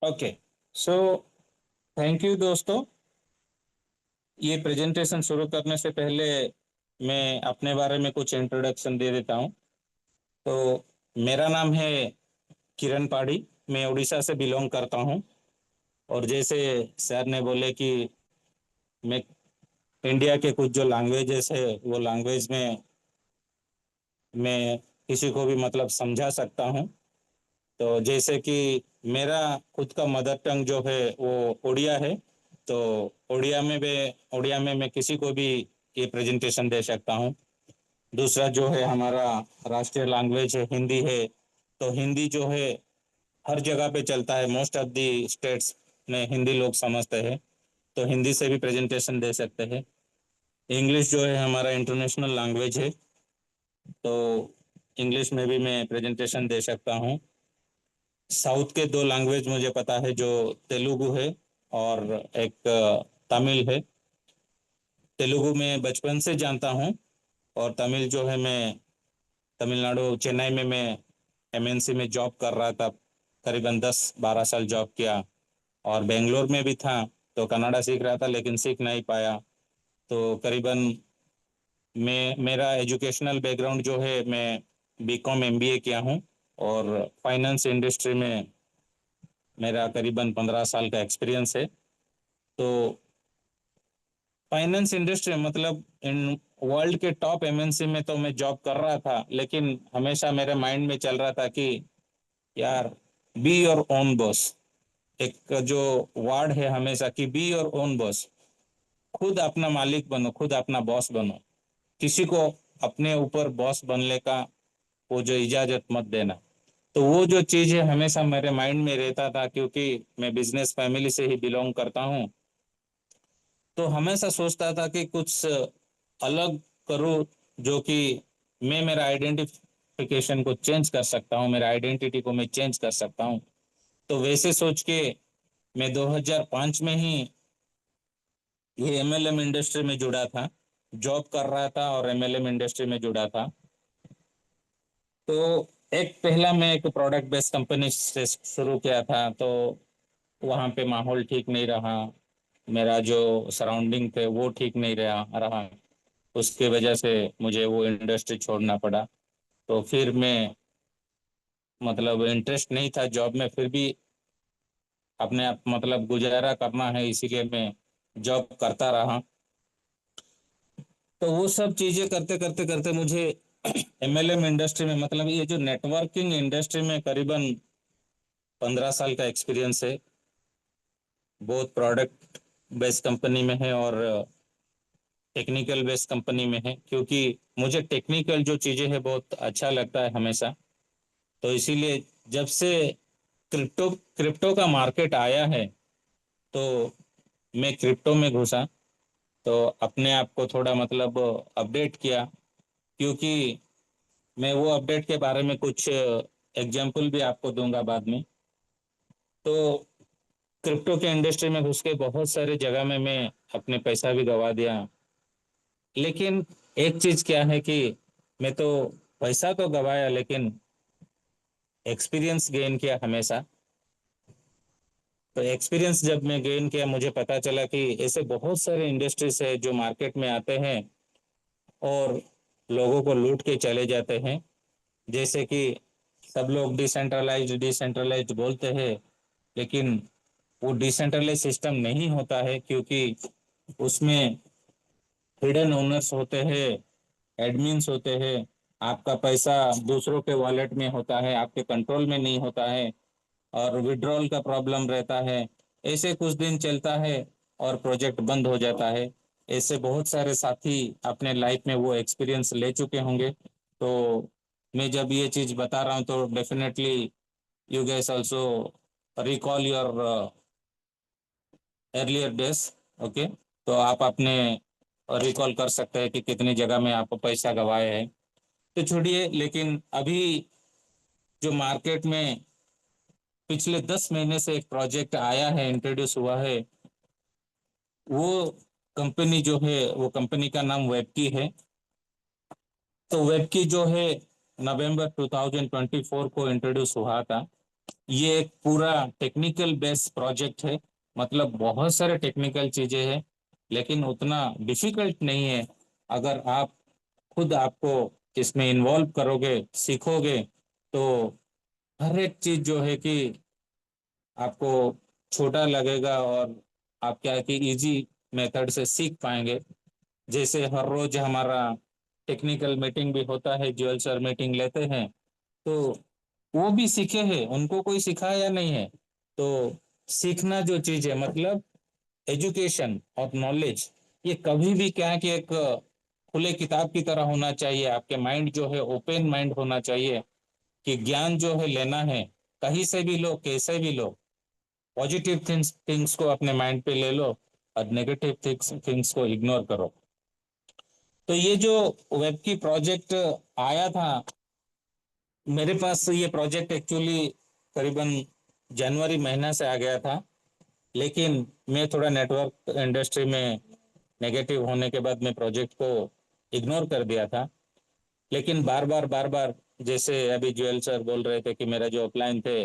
Okay. So thank you दोस्तों। ये presentation शुरू करने से पहले मैं अपने बारे में कुछ इंट्रोडक्शन दे देता हूँ। तो मेरा नाम है किरण पाड़ी। मैं उड़ीसा से बिलोंग करता हूँ। और जैसे सर ने बोले कि मैं इंडिया के कुछ जो लैंग्वेजेस है वो लैंग्वेज में मैं किसी को भी मतलब समझा सकता हूँ। तो जैसे कि मेरा खुद का मदर टंग जो है वो उड़िया है। तो उड़िया में मैं किसी को भी ये प्रेजेंटेशन दे सकता हूँ। दूसरा जो है हमारा राष्ट्रीय लैंग्वेज है हिंदी है। तो हिंदी जो है हर जगह पे चलता है। मोस्ट ऑफ दी स्टेट्स में हिंदी लोग समझते हैं। तो हिंदी से भी प्रेजेंटेशन दे सकते हैं। इंग्लिश जो है हमारा इंटरनेशनल लैंग्वेज है। तो इंग्लिश में भी मैं प्रेजेंटेशन दे सकता हूँ। साउथ के दो लैंग्वेज मुझे पता है, जो तेलुगु है और एक तमिल है। तेलुगु में बचपन से जानता हूँ। और तमिल जो है मैं तमिलनाडु चेन्नई में मैं एमएनसी में जॉब कर रहा था। करीबन 10-12 साल जॉब किया। और बेंगलोर में भी था। तो कन्नड़ा सीख रहा था लेकिन सीख नहीं पाया। तो करीबन मैं मेरा एजुकेशनल बैकग्राउंड जो है, मैं बीकॉम एमबीए किया हूँ। और फाइनेंस इंडस्ट्री में मेरा करीबन 15 साल का एक्सपीरियंस है। तो फाइनेंस इंडस्ट्री मतलब इन वर्ल्ड के टॉप एमएनसी में तो मैं जॉब कर रहा था, लेकिन हमेशा मेरे माइंड में चल रहा था कि यार, बी योर ओन बॉस। एक जो वर्ड है हमेशा कि बी योर ओन बॉस। खुद अपना मालिक बनो, खुद अपना बॉस बनो। किसी को अपने ऊपर बॉस बनने का वो जो इजाजत मत देना। तो वो जो चीज है हमेशा मेरे माइंड में रहता था, क्योंकि मैं बिजनेस फैमिली से ही बिलोंग करता हूँ। तो हमेशा सोचता था कि कुछ अलग करूँ, जो कि मैं मेरा आइडेंटिफिकेशन को चेंज कर सकता हूँ, मेरा आइडेंटिटी को मैं चेंज कर सकता हूँ। तो वैसे सोच के मैं 2005 में ही ये एमएलएम इंडस्ट्री में जुड़ा था। जॉब कर रहा था और एमएलएम इंडस्ट्री में जुड़ा था। तो एक पहला मैं एक प्रोडक्ट बेस्ड कंपनी से शुरू किया था। तो वहाँ पे माहौल ठीक नहीं रहा। मेरा जो सराउंडिंग थे वो ठीक नहीं रहा। उसके वजह से मुझे वो इंडस्ट्री छोड़ना पड़ा। तो फिर मैं मतलब इंटरेस्ट नहीं था जॉब में, फिर भी अपने आप मतलब गुजारा करना है, इसीलिए मैं जॉब करता रहा। तो वो सब चीजें करते करते करते मुझे एमएलएम इंडस्ट्री में मतलब ये जो नेटवर्किंग इंडस्ट्री में करीबन 15 साल का एक्सपीरियंस है। बहुत प्रोडक्ट बेस्ड कंपनी में है और टेक्निकल बेस्ड कंपनी में है, क्योंकि मुझे टेक्निकल जो चीजें हैं बहुत अच्छा लगता है हमेशा। तो इसीलिए जब से क्रिप्टो क्रिप्टो का मार्केट आया है, तो मैं क्रिप्टो में घुसा। तो अपने आप को थोड़ा मतलब अपडेट किया, क्योंकि मैं वो अपडेट के बारे में कुछ एग्जाम्पल भी आपको दूंगा बाद में। तो क्रिप्टो के इंडस्ट्री में घुस के बहुत सारी जगह में मैं अपने पैसा भी गवा दिया। लेकिन एक चीज क्या है कि मैं तो पैसा तो गवाया, लेकिन एक्सपीरियंस गेन किया हमेशा। तो एक्सपीरियंस जब मैं गेन किया, मुझे पता चला कि ऐसे बहुत सारे इंडस्ट्रीज है जो मार्केट में आते हैं और लोगों को लूट के चले जाते हैं। जैसे कि सब लोग डिसेंट्रलाइज डिसेंट्रलाइज बोलते हैं, लेकिन वो डिसेंट्रलाइज सिस्टम नहीं होता है, क्योंकि उसमें हिडन ओनर्स होते हैं, एडमिन्स होते हैं। आपका पैसा दूसरों के वॉलेट में होता है, आपके कंट्रोल में नहीं होता है। और विड्रॉल का प्रॉब्लम रहता है। ऐसे कुछ दिन चलता है और प्रोजेक्ट बंद हो जाता है। ऐसे बहुत सारे साथी अपने लाइफ में वो एक्सपीरियंस ले चुके होंगे। तो मैं जब ये चीज बता रहा हूँ तो definitely you gas also recall your earlier days. Okay. तो आप अपने रिकॉल कर सकते हैं कि कितनी जगह में आप पैसा गवाए हैं। तो छोड़िए, लेकिन अभी जो मार्केट में पिछले 10 महीने से एक प्रोजेक्ट आया है, इंट्रोड्यूस हुआ है, वो कंपनी जो है वो कंपनी का नाम वेबकी है। तो वेबकी जो है नवंबर 2024 को इंट्रोड्यूस हुआ था। ये एक पूरा टेक्निकल बेस्ड प्रोजेक्ट है, मतलब बहुत सारे टेक्निकल चीजें हैं, लेकिन उतना डिफिकल्ट नहीं है। अगर आप खुद आपको इसमें इन्वॉल्व करोगे, सीखोगे, तो हर एक चीज जो है कि आपको छोटा लगेगा, और आप क्या है कि इजी मेथड से सीख पाएंगे। जैसे हर रोज हमारा टेक्निकल मीटिंग भी होता है, ज्वेल सर मीटिंग लेते हैं, तो वो भी सीखे हैं, उनको कोई सिखाया नहीं है। तो सीखना जो चीज है, मतलब एजुकेशन और नॉलेज, ये कभी भी क्या है कि एक खुले किताब की तरह होना चाहिए। आपके माइंड जो है ओपन माइंड होना चाहिए, कि ज्ञान जो है लेना है, कहीं से भी लो, कैसे भी लो। पॉजिटिव थिंग्स थिंग्स को अपने माइंड पे ले लो, और नेगेटिव थिंग्स थिंग्स को इग्नोर करो। तो ये जो वेब की प्रोजेक्ट आया था मेरे पास, ये प्रोजेक्ट एक्चुअली करीबन जनवरी महीना से आ गया था, लेकिन मैं थोड़ा नेटवर्क इंडस्ट्री में नेगेटिव होने के बाद मैं प्रोजेक्ट को इग्नोर कर दिया था। लेकिन बार बार जैसे अभी ज्वेल सर बोल रहे थे कि मेरा जो अपलाइन थे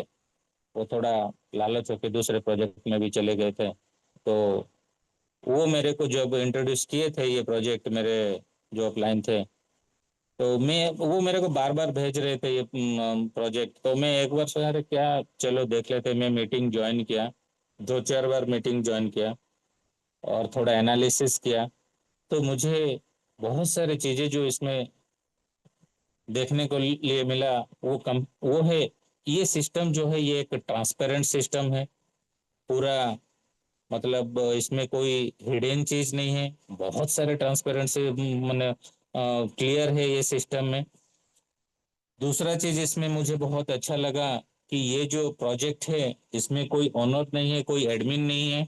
वो थोड़ा लालच होकर दूसरे प्रोजेक्ट में भी चले गए थे, तो वो मेरे को जब इंट्रोड्यूस किए थे ये प्रोजेक्ट, मेरे जो अपलाइन थे, तो मैं वो मेरे को बार बार भेज रहे थे ये प्रोजेक्ट। तो मैं एक बार सोचा, अरे क्या, चलो देख लेते। मैं मीटिंग ज्वाइन किया, दो चार बार मीटिंग ज्वाइन किया, और थोड़ा एनालिसिस किया। तो मुझे बहुत सारी चीजें जो इसमें देखने को लिए मिला, वो है, ये सिस्टम जो है ये एक ट्रांसपेरेंट सिस्टम है पूरा। मतलब इसमें कोई हिडन चीज नहीं है, बहुत सारे ट्रांसपेरेंसी, मैंने क्लियर है ये सिस्टम में। दूसरा चीज इसमें मुझे बहुत अच्छा लगा कि ये जो प्रोजेक्ट है इसमें कोई ओनर नहीं है, कोई एडमिन नहीं है,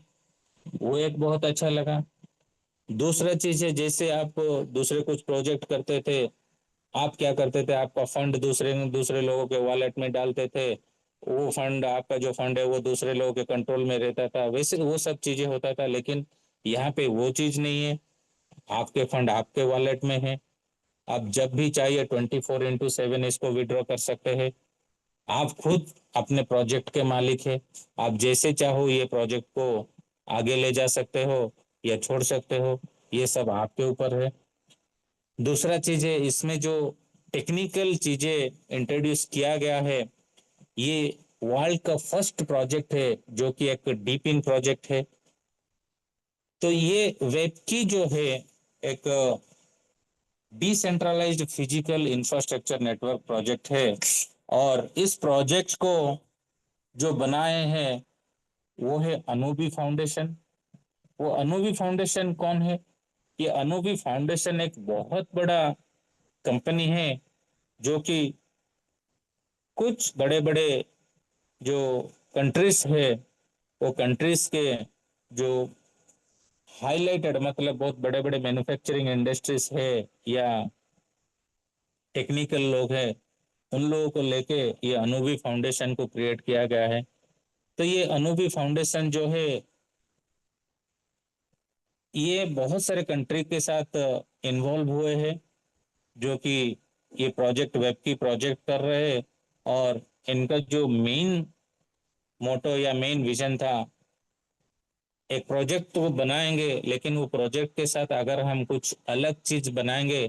वो एक बहुत अच्छा लगा। दूसरा चीज है, जैसे आप दूसरे कुछ प्रोजेक्ट करते थे, आप क्या करते थे, आपका फंड दूसरे दूसरे लोगों के वॉलेट में डालते थे, वो फंड, आपका जो फंड है वो दूसरे लोगों के कंट्रोल में रहता था, वैसे वो सब चीजें होता था। लेकिन यहाँ पे वो चीज नहीं है, आपके फंड आपके वॉलेट में है। आप जब भी चाहिए 24/7 इसको विड्रॉ कर सकते हैं। आप खुद अपने प्रोजेक्ट के मालिक है, आप जैसे चाहो ये प्रोजेक्ट को आगे ले जा सकते हो या छोड़ सकते हो, ये सब आपके ऊपर है। दूसरा चीज है, इसमें जो टेक्निकल चीजें इंट्रोड्यूस किया गया है, ये वर्ल्ड का फर्स्ट प्रोजेक्ट है जो कि एक डीप इन प्रोजेक्ट है। तो ये वेब की जो है एक decentralised physical infrastructure network project है। और इस प्रोजेक्ट को जो बनाए हैं वो है अनूबी फाउंडेशन। वो अनूबी फाउंडेशन कौन है? ये अनूबी फाउंडेशन एक बहुत बड़ा कंपनी है, जो कि कुछ बड़े बड़े जो कंट्रीज है, वो कंट्रीज के जो हाईलाइटेड, मतलब बहुत बड़े बड़े मैन्युफैक्चरिंग इंडस्ट्रीज है या टेक्निकल लोग हैं, उन लोगों को लेके ये अनूबी फाउंडेशन को क्रिएट किया गया है। तो ये अनूबी फाउंडेशन जो है, ये बहुत सारे कंट्री के साथ इन्वॉल्व हुए हैं, जो कि ये प्रोजेक्ट वेब की प्रोजेक्ट कर रहे हैं। और इनका जो मेन मोटो या मेन विजन था, एक प्रोजेक्ट तो वो बनाएंगे, लेकिन वो प्रोजेक्ट के साथ अगर हम कुछ अलग चीज बनाएंगे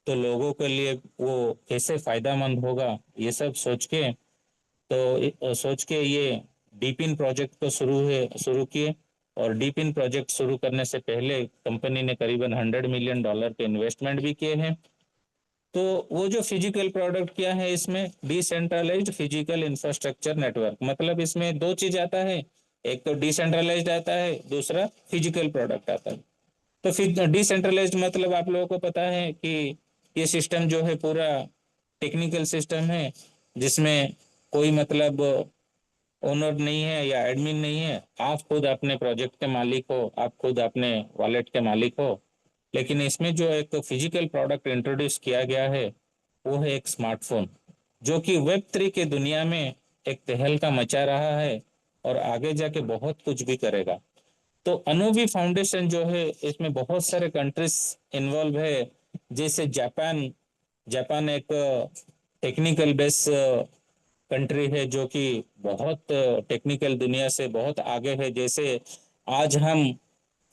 तो लोगों के लिए वो कैसे फायदेमंद होगा, ये सब सोच के, तो सोच के ये डीप इन प्रोजेक्ट को शुरू किए। और डीप इन प्रोजेक्ट शुरू करने से पहले कंपनी ने करीबन $100 मिलियन के इन्वेस्टमेंट भी किए हैं। तो वो जो फिजिकल प्रोडक्ट क्या है, इसमें डिसेंट्रलाइज्ड फिजिकल इंफ्रास्ट्रक्चर नेटवर्क, मतलब इसमें दो चीज आता है, एक तो डिसेंट्रलाइज्ड आता है, दूसरा फिजिकल प्रोडक्ट आता है। तो फिर डिसेंट्रलाइज्ड मतलब आप लोगों को पता है कि ये सिस्टम जो है पूरा टेक्निकल सिस्टम है, जिसमें कोई मतलब ओनर नहीं है या एडमिन नहीं है। आप खुद अपने प्रोजेक्ट के मालिक हो, आप खुद अपने वॉलेट के मालिक हो। लेकिन इसमें जो एक फिजिकल प्रोडक्ट इंट्रोड्यूस किया गया है, वो है एक स्मार्टफोन, जो कि वेब 3 के दुनिया में एक तहलका मचा रहा है, और आगे जाके बहुत कुछ भी करेगा। तो अनूवी फाउंडेशन जो है, इसमें बहुत सारे कंट्रीज इन्वॉल्व है। जैसे जापान, जापान एक टेक्निकल बेस कंट्री है जो कि बहुत टेक्निकल दुनिया से बहुत आगे है। जैसे आज हम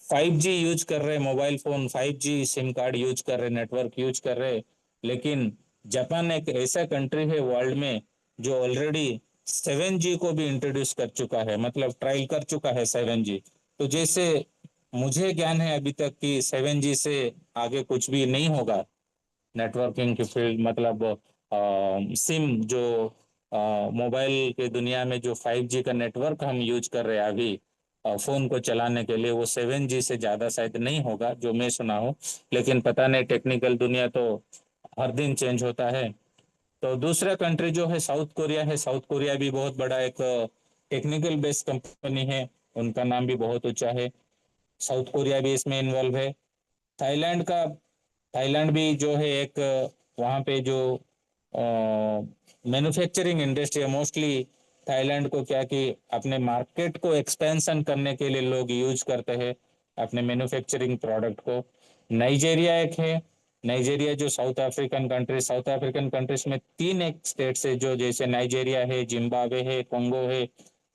5G यूज कर रहे, mobile phone 5G SIM card use कर रहे, नेटवर्क यूज कर रहे, लेकिन जापान एक ऐसा कंट्री है वर्ल्ड में जो ऑलरेडी 7G को भी इंट्रोड्यूस कर चुका है, मतलब ट्रायल कर चुका है 7G। तो जैसे मुझे ज्ञान है अभी तक कि 7G से आगे कुछ भी नहीं होगा नेटवर्किंग की फील्ड, मतलब सिम जो मोबाइल के दुनिया में जो 5G का नेटवर्क हम यूज कर रहे हैं अभी फोन को चलाने के लिए, वो 7G से ज्यादा शायद नहीं होगा जो मैं सुना हूँ। लेकिन पता नहीं, टेक्निकल दुनिया तो हर दिन चेंज होता है। तो दूसरा कंट्री जो है साउथ कोरिया है। साउथ कोरिया भी बहुत बड़ा एक टेक्निकल बेस्ड कंपनी है, उनका नाम भी बहुत ऊंचा है। साउथ कोरिया भी इसमें इन्वॉल्व है। थाईलैंड का, थाईलैंड भी जो है एक वहाँ पे जो मैन्युफैक्चरिंग इंडस्ट्री है मोस्टली, थाईलैंड को क्या कि अपने मार्केट को एक्सपेंशन करने के लिए लोग यूज करते हैं अपने मैन्युफैक्चरिंग प्रोडक्ट को। नाइजीरिया एक है। नाइजीरिया जो south African country, south African countries में तीन एक स्टेट्स है जो, जैसे नाइजीरिया है, जिम्बाब्वे है, कोंगो है,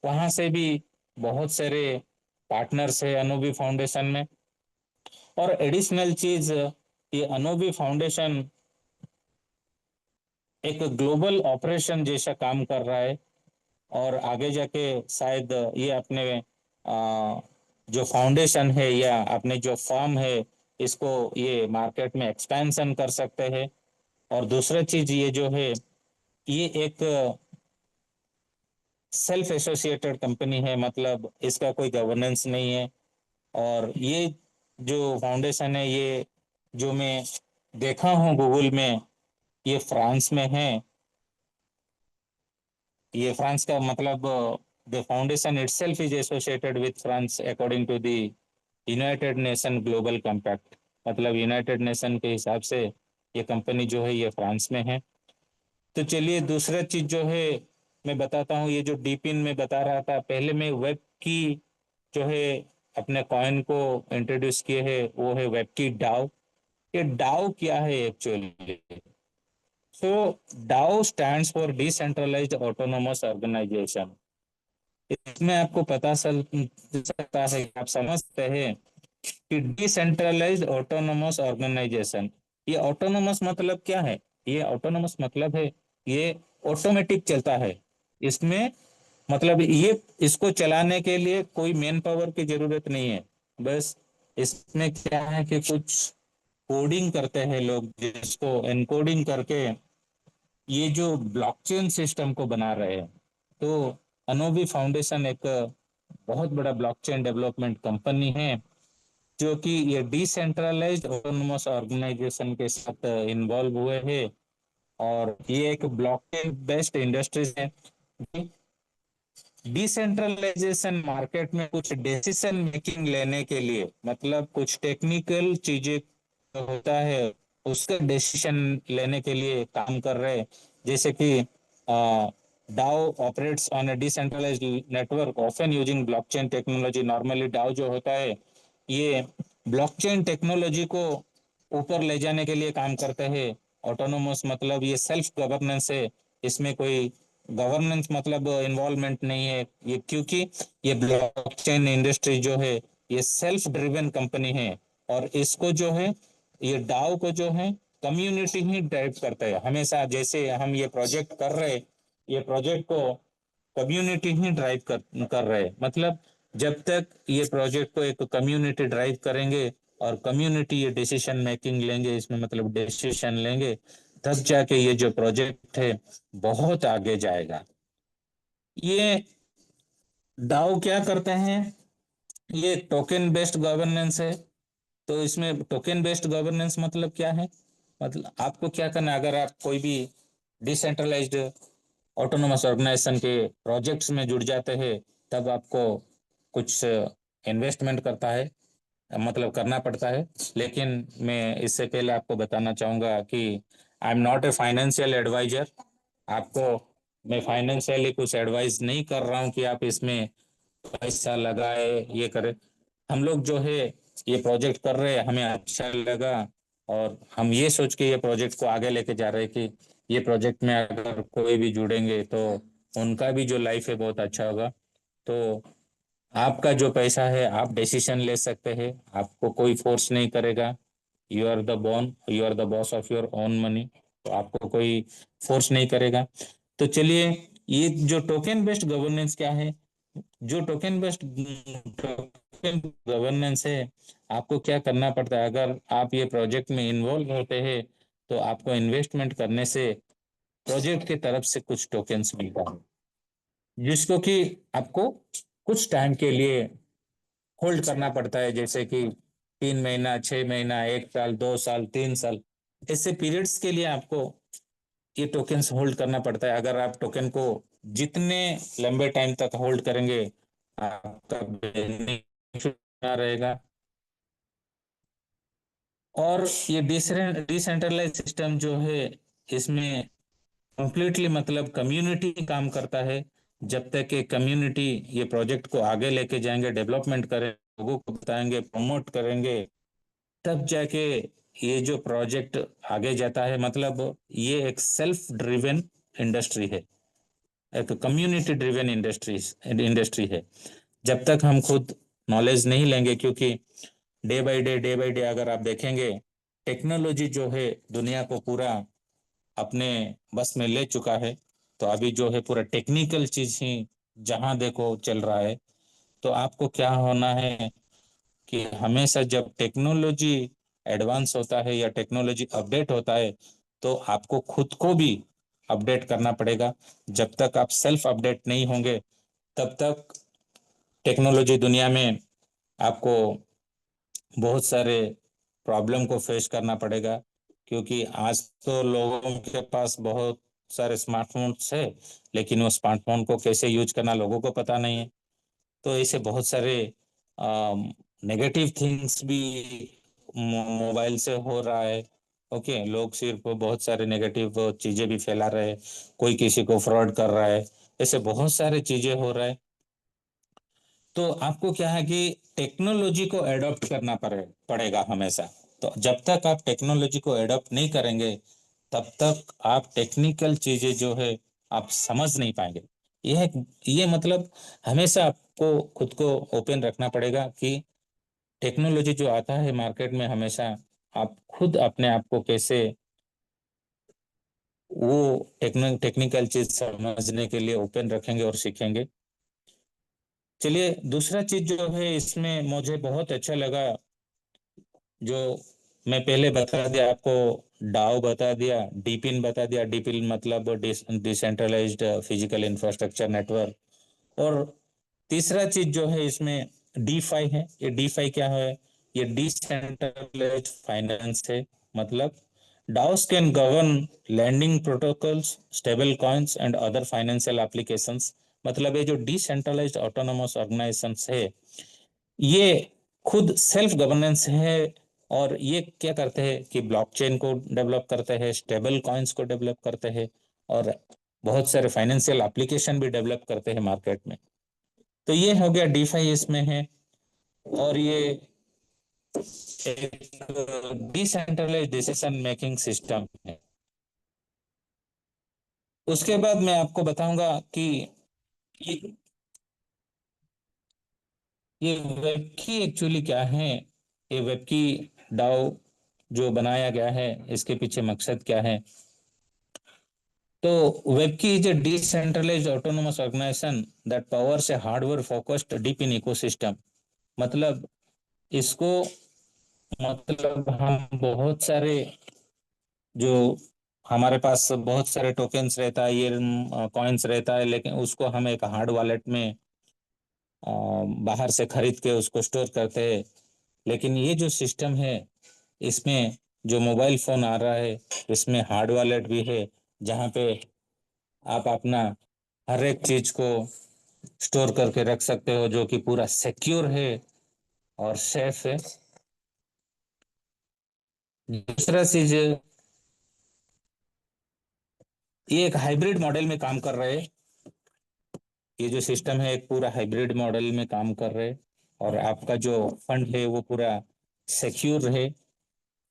वहां से भी बहुत सारे पार्टनर्स है अनोबी फाउंडेशन में। और एडिशनल चीज, ये अनोबी फाउंडेशन एक ग्लोबल ऑपरेशन जैसा काम कर रहा है, और आगे जाके शायद ये अपने जो फाउंडेशन है या अपने जो फर्म है, इसको ये मार्केट में एक्सपेंशन कर सकते हैं। और दूसरा चीज ये जो है, ये एक सेल्फ एसोसिएटेड कंपनी है, मतलब इसका कोई गवर्नेंस नहीं है। और ये जो फाउंडेशन है, ये जो मैं देखा हूँ गूगल में, ये फ्रांस में है। ये फ्रांस का मतलब, the foundation itself is associated with France according to the United Nation Global Compact. मतलब यूनाइटेड नेशन के हिसाब से ये कंपनी जो है ये फ्रांस में है। तो चलिए दूसरा चीज जो है मैं बताता हूँ। ये जो डीपिन में बता रहा था पहले, में वेब की जो है अपने कॉइन को इंट्रोड्यूस किए है, वो है वेब की डाउ। ये डाउ क्या है actually? So DAO stands for decentralised autonomous organisation. इसमें आपको पता चल सकता है, आप समझते हैं कि डिसेंट्रलाइज्ड ऑटोनोमस ऑर्गेनाइजेशन, ये ऑटोनोमस मतलब क्या है? ये ऑटोनोमस मतलब है ये ऑटोमेटिक चलता है। इसमें मतलब ये, इसको चलाने के लिए कोई मैन पावर की जरूरत नहीं है। बस इसमें क्या है कि कुछ कोडिंग करते हैं लोग, जिसको एनकोडिंग करके ये जो ब्लॉकचेन सिस्टम को बना रहे हैं। तो अनोबी फाउंडेशन एक बहुत बड़ा ब्लॉकचेन डेवलपमेंट कंपनी है, जो कि ये डिसेंट्रलाइज्ड ऑटोनोमस ऑर्गेनाइजेशन के साथ इन्वॉल्व हुए हैं। और ये एक ब्लॉकचेन बेस्ड इंडस्ट्रीज है। डिसेंट्रलाइजेशन मार्केट में कुछ डिसीजन मेकिंग लेने के लिए, मतलब कुछ टेक्निकल चीजें होता है, उसका डिसीजन लेने के लिए काम कर रहे हैं। जैसे कि DAO operates on a decentralised network often using blockchain technology. Normally DAO जो होता है, ये ब्लॉकचेन टेक्नोलॉजी को ऊपर ले जाने के लिए काम करते हैं। ऑटोनोमस मतलब ये सेल्फ गवर्नेंस है, इसमें कोई गवर्नेंस मतलब इन्वॉल्वमेंट नहीं है ये, क्योंकि ये ब्लॉकचेन इंडस्ट्री जो है ये सेल्फ ड्रिवन कंपनी है। और इसको जो है, ये डाओ को जो है कम्युनिटी ही ड्राइव करता है हमेशा। जैसे हम ये प्रोजेक्ट कर रहे हैं, ये प्रोजेक्ट को कम्युनिटी ही ड्राइव कर रहे हैं। मतलब जब तक ये प्रोजेक्ट को एक कम्युनिटी ड्राइव करेंगे और कम्युनिटी ये डिसीजन मेकिंग लेंगे, इसमें मतलब डिसीजन लेंगे, तब जाके ये जो प्रोजेक्ट है बहुत आगे जाएगा। ये डाओ क्या करते हैं? ये टोकन बेस्ड गवर्नेंस है। तो इसमें टोकन बेस्ड गवर्नेंस मतलब क्या है? मतलब आपको क्या करना है, अगर आप कोई भी डिसेंट्रलाइज्ड ऑटोनोमस ऑर्गेनाइजेशन के प्रोजेक्ट्स में जुड़ जाते हैं, तब आपको कुछ इन्वेस्टमेंट करता है, मतलब करना पड़ता है। लेकिन मैं इससे पहले आपको बताना चाहूंगा कि I am not a financial advisor. आपको मैं फाइनेंशियली कुछ एडवाइस नहीं कर रहा हूँ कि आप इसमें पैसा लगाए, ये करे। हम लोग जो है ये प्रोजेक्ट कर रहे हैं, हमें अच्छा लगा, और हम ये सोच के ये प्रोजेक्ट को आगे लेके जा रहे हैं कि ये प्रोजेक्ट में अगर कोई भी जुड़ेंगे तो उनका भी जो लाइफ है बहुत अच्छा होगा। तो आपका जो पैसा है आप डिसीजन ले सकते हैं, आपको कोई फोर्स नहीं करेगा। You are the boss of your own money, तो आपको कोई फोर्स नहीं करेगा। तो चलिए, ये जो टोकन बेस्ड गवर्नेंस क्या है, जो टोकन गवर्नेंस है, आपको क्या करना पड़ता है अगर आप ये प्रोजेक्ट में इन्वॉल्व होते हैं। तो आपको इन्वेस्टमेंट करने से प्रोजेक्ट की तरफ से कुछ टोकन्स मिलता है, जिसको कि आपको कुछ टाइम के लिए होल्ड करना पड़ता है, जैसे कि 3 महीना, 6 महीना, 1 साल, 2 साल, 3 साल, ऐसे पीरियड्स के लिए आपको ये टोकन्स होल्ड करना पड़ता है। अगर आप टोकन को जितने लंबे टाइम तक होल्ड करेंगे, आपका बेनिफिट रहेगा। और ये डिसेंट्रलाइज सिस्टम जो है, इसमें कंप्लीटली मतलब कम्युनिटी काम करता है। जब तक कि कम्युनिटी ये प्रोजेक्ट को आगे लेके जाएंगे, डेवलपमेंट करें, लोगों को बताएंगे, प्रमोट करेंगे, तब जाके ये जो प्रोजेक्ट आगे जाता है। मतलब ये एक सेल्फ ड्रिवन इंडस्ट्री है, एक कम्युनिटी ड्रिवन इंडस्ट्री है। जब तक हम खुद नॉलेज नहीं लेंगे, क्योंकि डे बाय डे अगर आप देखेंगे, टेक्नोलॉजी जो है दुनिया को पूरा अपने बस में ले चुका है। तो अभी जो है पूरा टेक्निकल चीज ही जहां देखो चल रहा है। तो आपको क्या होना है कि हमेशा जब टेक्नोलॉजी एडवांस होता है या टेक्नोलॉजी अपडेट होता है, तो आपको खुद को भी अपडेट करना पड़ेगा। जब तक आप सेल्फ अपडेट नहीं होंगे, तब तक टेक्नोलॉजी दुनिया में आपको बहुत सारे प्रॉब्लम को फेस करना पड़ेगा। क्योंकि आज तो लोगों के पास बहुत सारे स्मार्टफोन्स है, लेकिन वो स्मार्टफोन को कैसे यूज करना लोगों को पता नहीं है। तो ऐसे बहुत सारे नेगेटिव थिंग्स भी मोबाइल से हो रहा है। ओके, लोग सिर्फ बहुत सारे नेगेटिव चीजें भी फैला रहे हैं, कोई किसी को फ्रॉड कर रहा है, ऐसे बहुत सारे चीजें हो रहा है। तो आपको क्या है कि टेक्नोलॉजी को एडॉप्ट करना पड़ेगा हमेशा। तो जब तक आप टेक्नोलॉजी को एडॉप्ट नहीं करेंगे, तब तक आप टेक्निकल चीजें जो है आप समझ नहीं पाएंगे। ये मतलब हमेशा आपको खुद को ओपन रखना पड़ेगा कि टेक्नोलॉजी जो आता है मार्केट में, हमेशा आप खुद अपने आप को कैसे वो टेक्निकल चीज समझने के लिए ओपन रखेंगे और सीखेंगे। चलिए, दूसरा चीज जो है इसमें मुझे बहुत अच्छा लगा, जो मैं पहले बता दिया आपको, डाओ बता दिया, डीपिन बता दिया। डीपिन मतलब डिसेंट्रलाइज्ड फिजिकल इंफ्रास्ट्रक्चर नेटवर्क। और तीसरा चीज जो है इसमें डीफाई है। ये डीफाई क्या है? ये डिसेंट्रलाइज्ड फाइनेंस है। मतलब DAOs can govern lending protocols, stable coins and other financial applications. मतलब ये जो डिसेंट्रलाइज्ड ऑटोनोमस ऑर्गेनाइजेशंस है, ये खुद सेल्फ गवर्नेंस है। और ये क्या करते हैं कि ब्लॉकचेन को डेवलप करते हैं, स्टेबल कॉइन्स को डेवलप करते हैं, और बहुत सारे फाइनेंशियल एप्लीकेशन भी डेवलप करते हैं मार्केट में। तो ये हो गया डीफाई इसमें है। और ये एक डिसेंट्रलाइज्ड डिसीजन मेकिंग सिस्टम है। उसके बाद मैं आपको बताऊंगा कि ये ये वेब की एक्चुअली क्या है। ये वेब की डाओ जो बनाया गया है, इसके पीछे मकसद क्या है। तो web key is a decentralised autonomous organisation that powers a hardware focused deep in ecosystem. मतलब इसको, मतलब हम बहुत सारे जो हमारे पास बहुत सारे टोकन्स रहता है, ये कॉइन्स रहता है, लेकिन उसको हम एक हार्ड वॉलेट में बाहर से खरीद के उसको स्टोर करते हैं। लेकिन ये जो सिस्टम है, इसमें जो मोबाइल फोन आ रहा है, इसमें हार्ड वॉलेट भी है, जहाँ पे आप अपना हर एक चीज को स्टोर करके रख सकते हो, जो कि पूरा सिक्योर है और सेफ है। दूसरा चीज, ये एक हाइब्रिड मॉडल में काम कर रहे हैं। ये जो सिस्टम है एक पूरा हाइब्रिड मॉडल में काम कर रहे हैं। और आपका जो फंड है वो पूरा सिक्योर है।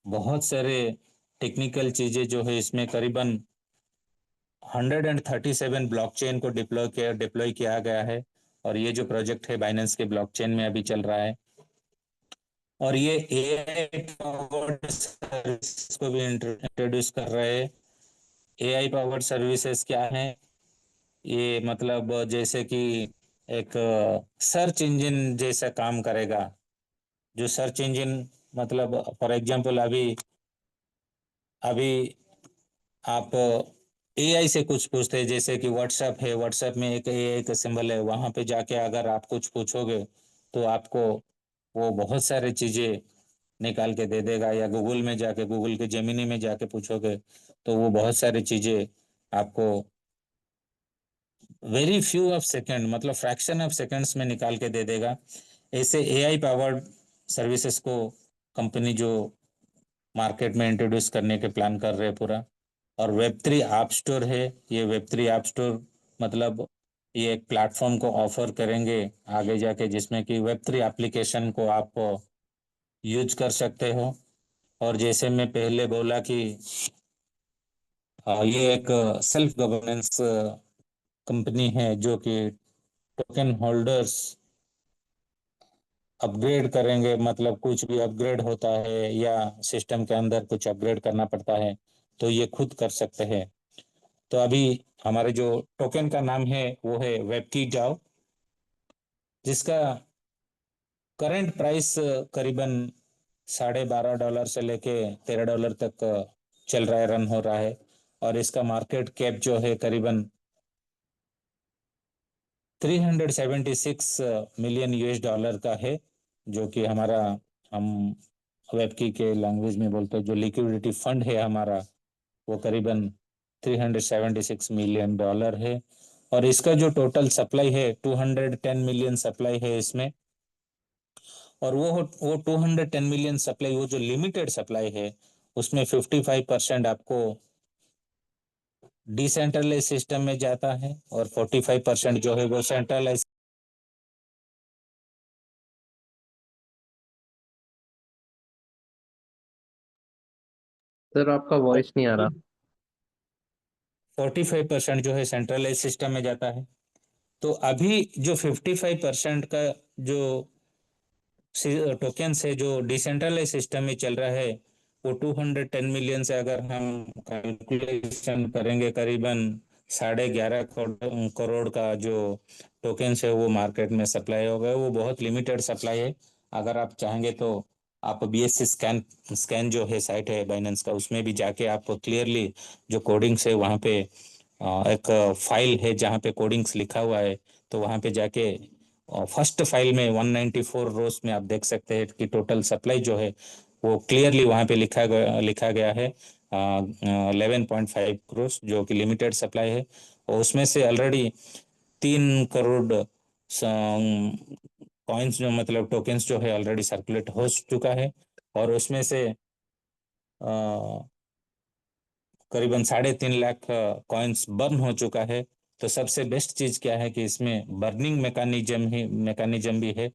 बहुत सारे टेक्निकल चीजें जो है इसमें करीबन 137 ब्लॉकचेन को डिप्लॉय किया गया है। और ये जो प्रोजेक्ट है बाइनेंस के ब्लॉकचेन में अभी चल रहा है। और ये एआई पावर्ड सर्विस को भी इंट्रोड्यूस कर रहे हैं। एआई पावर्ड सर्विसेज क्या है? ये मतलब जैसे कि एक सर्च इंजन जैसा काम करेगा। जो सर्च इंजन मतलब फॉर एग्जांपल अभी अभी आप एआई से कुछ पूछते हैं, जैसे कि व्हाट्सएप है, व्हाट्सएप में एक एआई का सिंबल है, वहां पे जाके अगर आप कुछ पूछोगे तो आपको वो बहुत सारी चीजें निकाल के दे देगा। या गूगल में जाके, गूगल के जेमिनी में जाके पूछोगे तो वो बहुत सारी चीजें आपको वेरी फ्यू ऑफ सेकंड, मतलब फ्रैक्शन ऑफ सेकंड्स में निकाल के दे देगा। ऐसे एआई पावर्ड सर्विसेज को कंपनी जो मार्केट में इंट्रोड्यूस करने के प्लान कर रहे हैं पूरा। और वेब 3 ऐप स्टोर है। ये वेब 3 ऐप स्टोर मतलब ये एक प्लेटफॉर्म को ऑफर करेंगे आगे जाके, जिसमें कि वेब 3 एप्लीकेशन को आप यूज कर सकते हो। और जैसे मैं पहले बोला कि ये एक सेल्फ गवर्नेंस कंपनी है, जो कि टोकन होल्डर्स अपग्रेड करेंगे, मतलब कुछ भी अपग्रेड होता है या सिस्टम के अंदर कुछ अपग्रेड करना पड़ता है तो ये खुद कर सकते हैं। तो अभी हमारे जो टोकन का नाम है वो है वेबकी जाओ, जिसका करंट प्राइस करीबन $12.5 से लेके $13 तक चल रहा है, रन हो रहा है। और इसका मार्केट कैप जो है करीबन 376 मिलियन US डॉलर का है। जो कि हमारा, हम वेबकी के लैंग्वेज में बोलते हैं, जो लिक्विडिटी फंड है हमारा, वो करीबन $376 मिलियन है। और इसका जो टोटल सप्लाई है 210 मिलियन सप्लाई है इसमें। और वो 210 मिलियन सप्लाई, वो जो लिमिटेड सप्लाई है, उसमें 55% आपको डिसेंट्रलाइज सिस्टम में जाता है और 45% जो है वो सेंट्रलाइज। सर आपका वॉइस नहीं आ रहा। 45% जो है सेंट्रलाइज सिस्टम में जाता है। तो अभी जो 55% का जो टोकन से जो डिसेंट्रलाइज सिस्टम में चल रहा है, वो 210 मिलियन से अगर हम कैलकुलेशन करेंगे, करीबन 11.5 करोड़ का जो टोकन है वो मार्केट में सप्लाई हो गए। वो बहुत लिमिटेड सप्लाई है। अगर आप चाहेंगे तो आप बीएससी स्कैन स्कैन जो है साइट है बाइनेंस का, उसमें भी जाके आप क्लियरली जो कोडिंग्स है वहाँ पे एक फाइल है जहाँ पे कोडिंग्स लिखा हुआ है, तो वहाँ पे जाके फर्स्ट फाइल में 194 रोज में आप देख सकते हैं कि टोटल सप्लाई जो है वो क्लियरली वहाँ पे लिखा गया है 11.5 करोड़, जो कि लिमिटेड सप्लाई है। और उसमें से ऑलरेडी 3 करोड़ कॉइन्स जो मतलब टोकन्स जो है ऑलरेडी सर्कुलेट हो चुका है। और उसमें से करीबन 3.5 लाख कॉइन्स बर्न हो चुका है। तो सबसे बेस्ट चीज क्या है कि इसमें बर्निंग मैकेनिज्म भी है।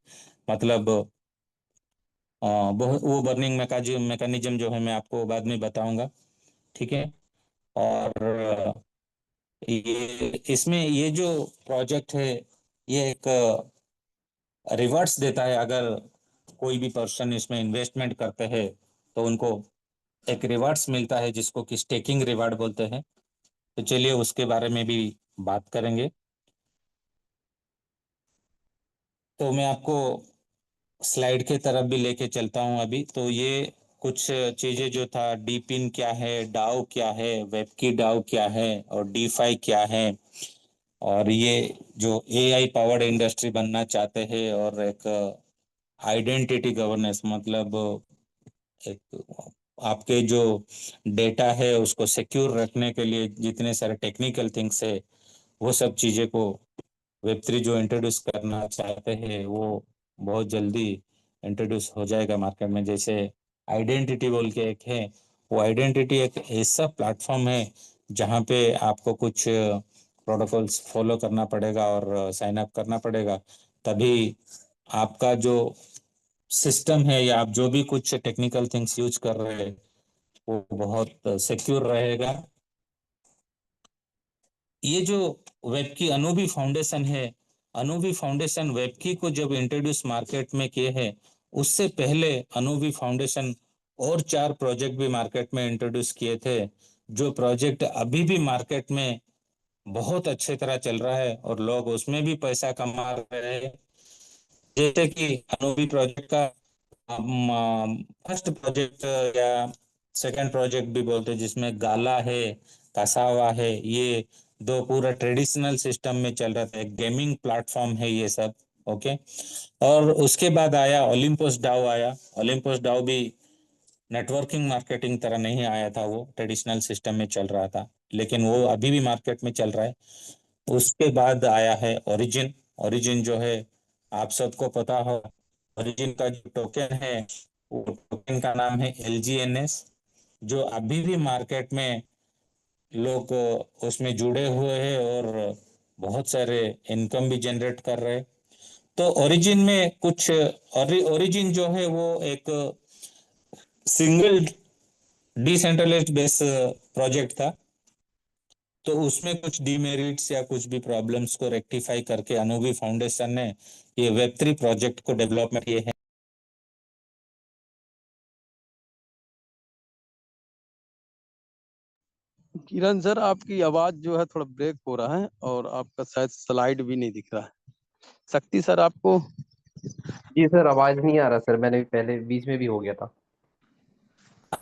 मतलब वो बर्निंग मैकेनिज्म जो है मैं आपको बाद में बताऊंगा। ठीक है। और ये इसमें ये जो प्रोजेक्ट है ये एक रिवार्ड्स देता है। अगर कोई भी पर्सन इसमें इन्वेस्टमेंट करते हैं तो उनको एक रिवार्ड्स मिलता है, जिसको कि स्टेकिंग रिवार्ड बोलते हैं। तो चलिए उसके बारे में भी बात करेंगे। तो मैं आपको स्लाइड के तरफ भी लेके चलता हूँ अभी। तो ये कुछ चीजें जो था, डीपिन क्या है, डाउ क्या है, वेबकी डाउ क्या है, और डीफाई क्या है। और ये जो एआई पावर्ड इंडस्ट्री बनना चाहते हैं, और एक आइडेंटिटी गवर्नेंस मतलब एक आपके जो डेटा है उसको सिक्योर रखने के लिए जितने सारे टेक्निकल थिंग्स है, वो सब चीजें को वेब 3 जो इंट्रोड्यूस करना चाहते हैं वो बहुत जल्दी इंट्रोड्यूस हो जाएगा मार्केट में। जैसे आइडेंटिटी बोल के एक है, वो आइडेंटिटी एक ऐसा प्लेटफॉर्म है जहाँ पे आपको कुछ प्रोटोकॉल्स फॉलो करना पड़ेगा और साइन अप करना पड़ेगा, तभी आपका जो सिस्टम है या आप जो भी कुछ टेक्निकल थिंग्स यूज कर रहे हैं वो बहुत सिक्योर रहेगा। ये जो वेबकी अनूबी फाउंडेशन है, अनूबी फाउंडेशन वेबकी को जब इंट्रोड्यूस मार्केट में किए हैं, उससे पहले अनूबी फाउंडेशन और 4 प्रोजेक्ट भी मार्केट में इंट्रोड्यूस किए थे, जो प्रोजेक्ट अभी भी मार्केट में बहुत अच्छे तरह चल रहा है और लोग उसमें भी पैसा कमा रहे हैं। जैसे कि अनूबी प्रोजेक्ट का फर्स्ट प्रोजेक्ट या सेकंड प्रोजेक्ट भी बोलते हैं, जिसमें गाला है, कसावा है, ये दो पूरा ट्रेडिशनल सिस्टम में चल रहा था, एक गेमिंग प्लेटफॉर्म है ये सब। ओके। और उसके बाद आया ओलिम्पस डाउ आया। ओलिम्पस डाउ भी नेटवर्किंग मार्केटिंग तरह नहीं आया था, वो ट्रेडिशनल सिस्टम में चल रहा था, लेकिन वो अभी भी मार्केट में चल रहा है। उसके बाद आया है ओरिजिन। ओरिजिन जो है, आप सबको पता हो, ओरिजिन का जो टोकन है, वो टोकन का नाम है LGNS, जो अभी भी मार्केट में लोग उसमें जुड़े हुए हैं और बहुत सारे इनकम भी जनरेट कर रहे हैं। तो ओरिजिन में कुछ, ओरिजिन जो है वो एक सिंगल डिसेंट्रलाइज्ड बेस प्रोजेक्ट था। तो उसमें कुछ डिमेरिट्स या कुछ भी प्रॉब्लम्स को रेक्टिफाई करके अनूबी फाउंडेशन ने ये वेब3 प्रोजेक्ट को डेवलपमेंट किए हैं। किरण सर, आपकी आवाज जो है थोड़ा ब्रेक हो रहा है, और आपका शायद स्लाइड भी नहीं दिख रहा है। शक्ति सर, आपको। जी सर, आवाज नहीं आ रहा सर, मैंने भी पहले बीच में भी हो गया था।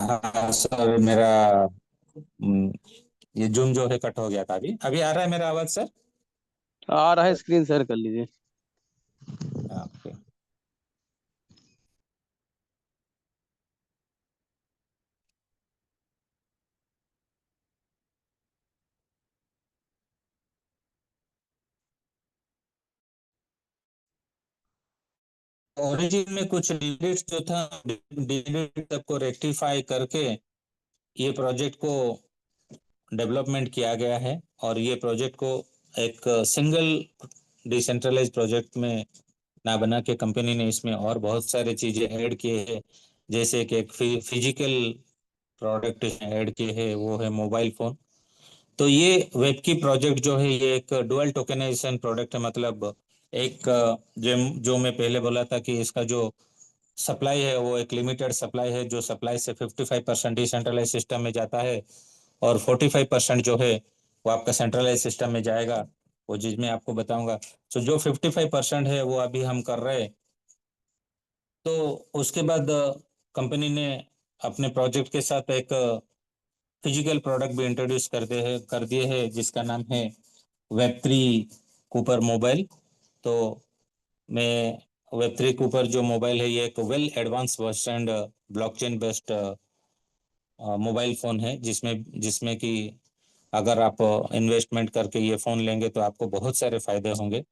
हाँ सर, मेरा हम्म, ये जूम जो है कट हो गया था। अभी अभी आ रहा है मेरा आवाज सर? आ रहा है, स्क्रीन शेयर कर लीजिए। ओके। ओरिजिन में कुछ डिलीट्स जो था, डिलीट सबको रेक्टिफाई करके ये प्रोजेक्ट को डेवलपमेंट किया गया है। और ये प्रोजेक्ट को एक सिंगल डिसेंट्रलाइज प्रोजेक्ट में ना बना के कंपनी ने इसमें और बहुत सारे चीजें ऐड किए हैं। जैसे कि एक फिजिकल प्रोडक्ट ऐड किए हैं, वो है मोबाइल फोन। तो ये वेब की प्रोजेक्ट जो है, ये एक डुअल टोकेनाइजेशन प्रोडक्ट है। मतलब एक जो जो मैं पहले बोला था कि इसका जो सप्लाई है वो एक लिमिटेड सप्लाई है, जो सप्लाई से 55% डिसेंट्रलाइज सिस्टम में जाता है, और 45% जो है वो आपका सेंट्रलाइज सिस्टम में जाएगा। वो चीज मैं आपको बताऊंगा। तो जो 55% है वो अभी हम कर रहे हैं। तो उसके बाद कंपनी ने अपने प्रोजेक्ट के साथ एक फिजिकल प्रोडक्ट भी इंट्रोड्यूस कर दिए हैं, जिसका नाम है वेब3 कूपर मोबाइल। तो मैं वेब3 कूपर जो मोबाइल है, ये एक well advance version blockchain based mobile phone है, जिसमें जिसमें कि अगर आप इन्वेस्टमेंट करके ये फोन लेंगे तो आपको बहुत सारे फायदे होंगे।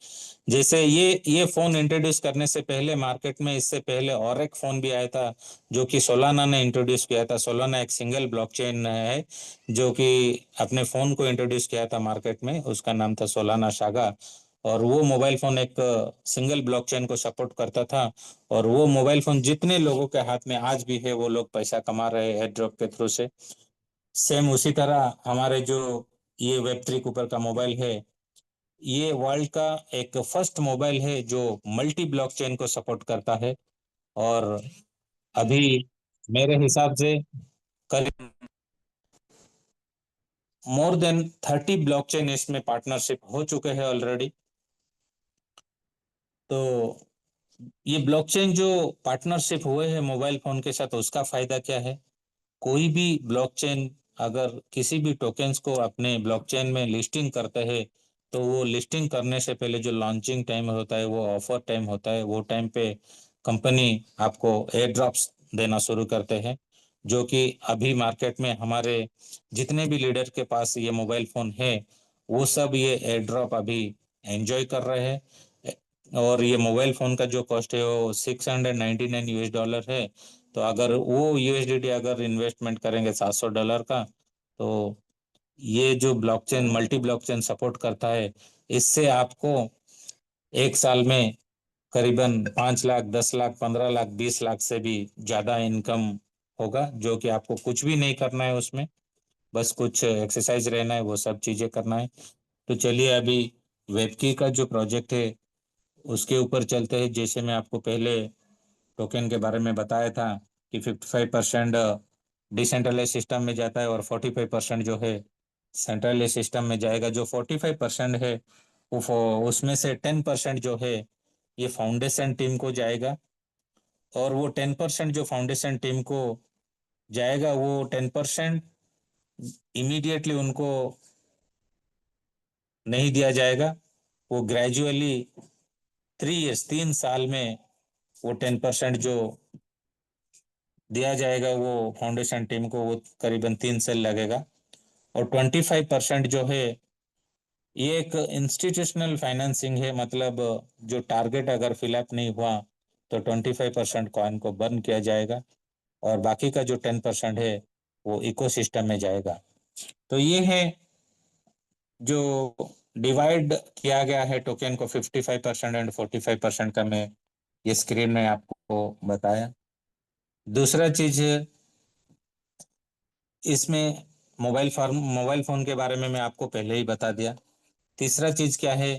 जैसे ये फोन इंट्रोड्यूस करने से पहले मार्केट में, इससे पहले और एक फोन भी आया था, जो कि सोलाना ने इंट्रोड्यूस किया था। सोलाना एक सिंगल ब्लॉकचेन है, जो कि अपने फोन को इंट्रोड्यूस किया था मार्केट में, उसका नाम था सोलाना सागा। और वो मोबाइल फोन एक सिंगल ब्लॉकचेन को सपोर्ट करता था। और वो मोबाइल फोन जितने लोगों के हाथ में आज भी है, वो लोग पैसा कमा रहे हैं एयर ड्रॉप के थ्रू से। सेम उसी तरह हमारे जो ये वेब3 कूपर का मोबाइल है, ये वर्ल्ड का एक फर्स्ट मोबाइल है जो मल्टी ब्लॉकचेन को सपोर्ट करता है। और अभी मेरे हिसाब से करीब मोर देन 30 ब्लॉकचेन इसमें पार्टनरशिप हो चुके हैं ऑलरेडी। तो ये ब्लॉकचेन जो पार्टनरशिप हुए हैं मोबाइल फोन के साथ, उसका फायदा क्या है? कोई भी ब्लॉकचेन अगर किसी भी टोकन्स को अपने ब्लॉकचेन में लिस्टिंग करते हैं, तो वो लिस्टिंग करने से पहले जो लॉन्चिंग टाइम होता है, वो ऑफर टाइम होता है, वो टाइम पे कंपनी आपको एयर ड्रॉप्स देना शुरू करते हैं। जो कि अभी मार्केट में हमारे जितने भी लीडर के पास ये मोबाइल फोन है, वो सब ये एयर ड्रॉप अभी एंजॉय कर रहे हैं। और ये मोबाइल फोन का जो कॉस्ट है वो $699 है। तो अगर वो USDT अगर इन्वेस्टमेंट करेंगे $700 का, तो ये जो ब्लॉकचेन मल्टी ब्लॉकचेन सपोर्ट करता है, इससे आपको एक साल में करीबन 5 लाख, 10 लाख, 15 लाख, 20 लाख से भी ज्यादा इनकम होगा, जो कि आपको कुछ भी नहीं करना है उसमें, बस कुछ एक्सरसाइज रहना है, वो सब चीजें करना है। तो चलिए अभी वेबकी का जो प्रोजेक्ट है उसके ऊपर चलते हैं। जैसे मैं आपको पहले टोकन के बारे में बताया था कि 55% डिसेंट्रलाइज सिस्टम में जाता है और 45% जो है सेंट्रलाइज सिस्टम में जाएगा। जो 45% है उसमें से 10% जो है ये फाउंडेशन टीम को जाएगा, और वो 10% जो फाउंडेशन टीम को जाएगा वो 10% इमीडिएटली उनको नहीं दिया जाएगा। वो ग्रेजुअली 3 इयर्स 3 साल में वो 10% जो दिया जाएगा वो फाउंडेशन टीम को, वो करीबन 3 साल लगेगा। और 25% जो है ये एक इंस्टीट्यूशनल फाइनेंसिंग है, मतलब जो टारगेट अगर फिलअप नहीं हुआ तो 25% कॉइन को बर्न किया जाएगा, और बाकी का जो 10% है वो इकोसिस्टम में जाएगा। तो ये है जो डिवाइड किया गया है टोकन को 55% एंड 45% का, मैं ये स्क्रीन में आपको बताया। दूसरा चीज इसमें मोबाइल फोन के बारे में मैं आपको पहले ही बता दिया। तीसरा चीज क्या है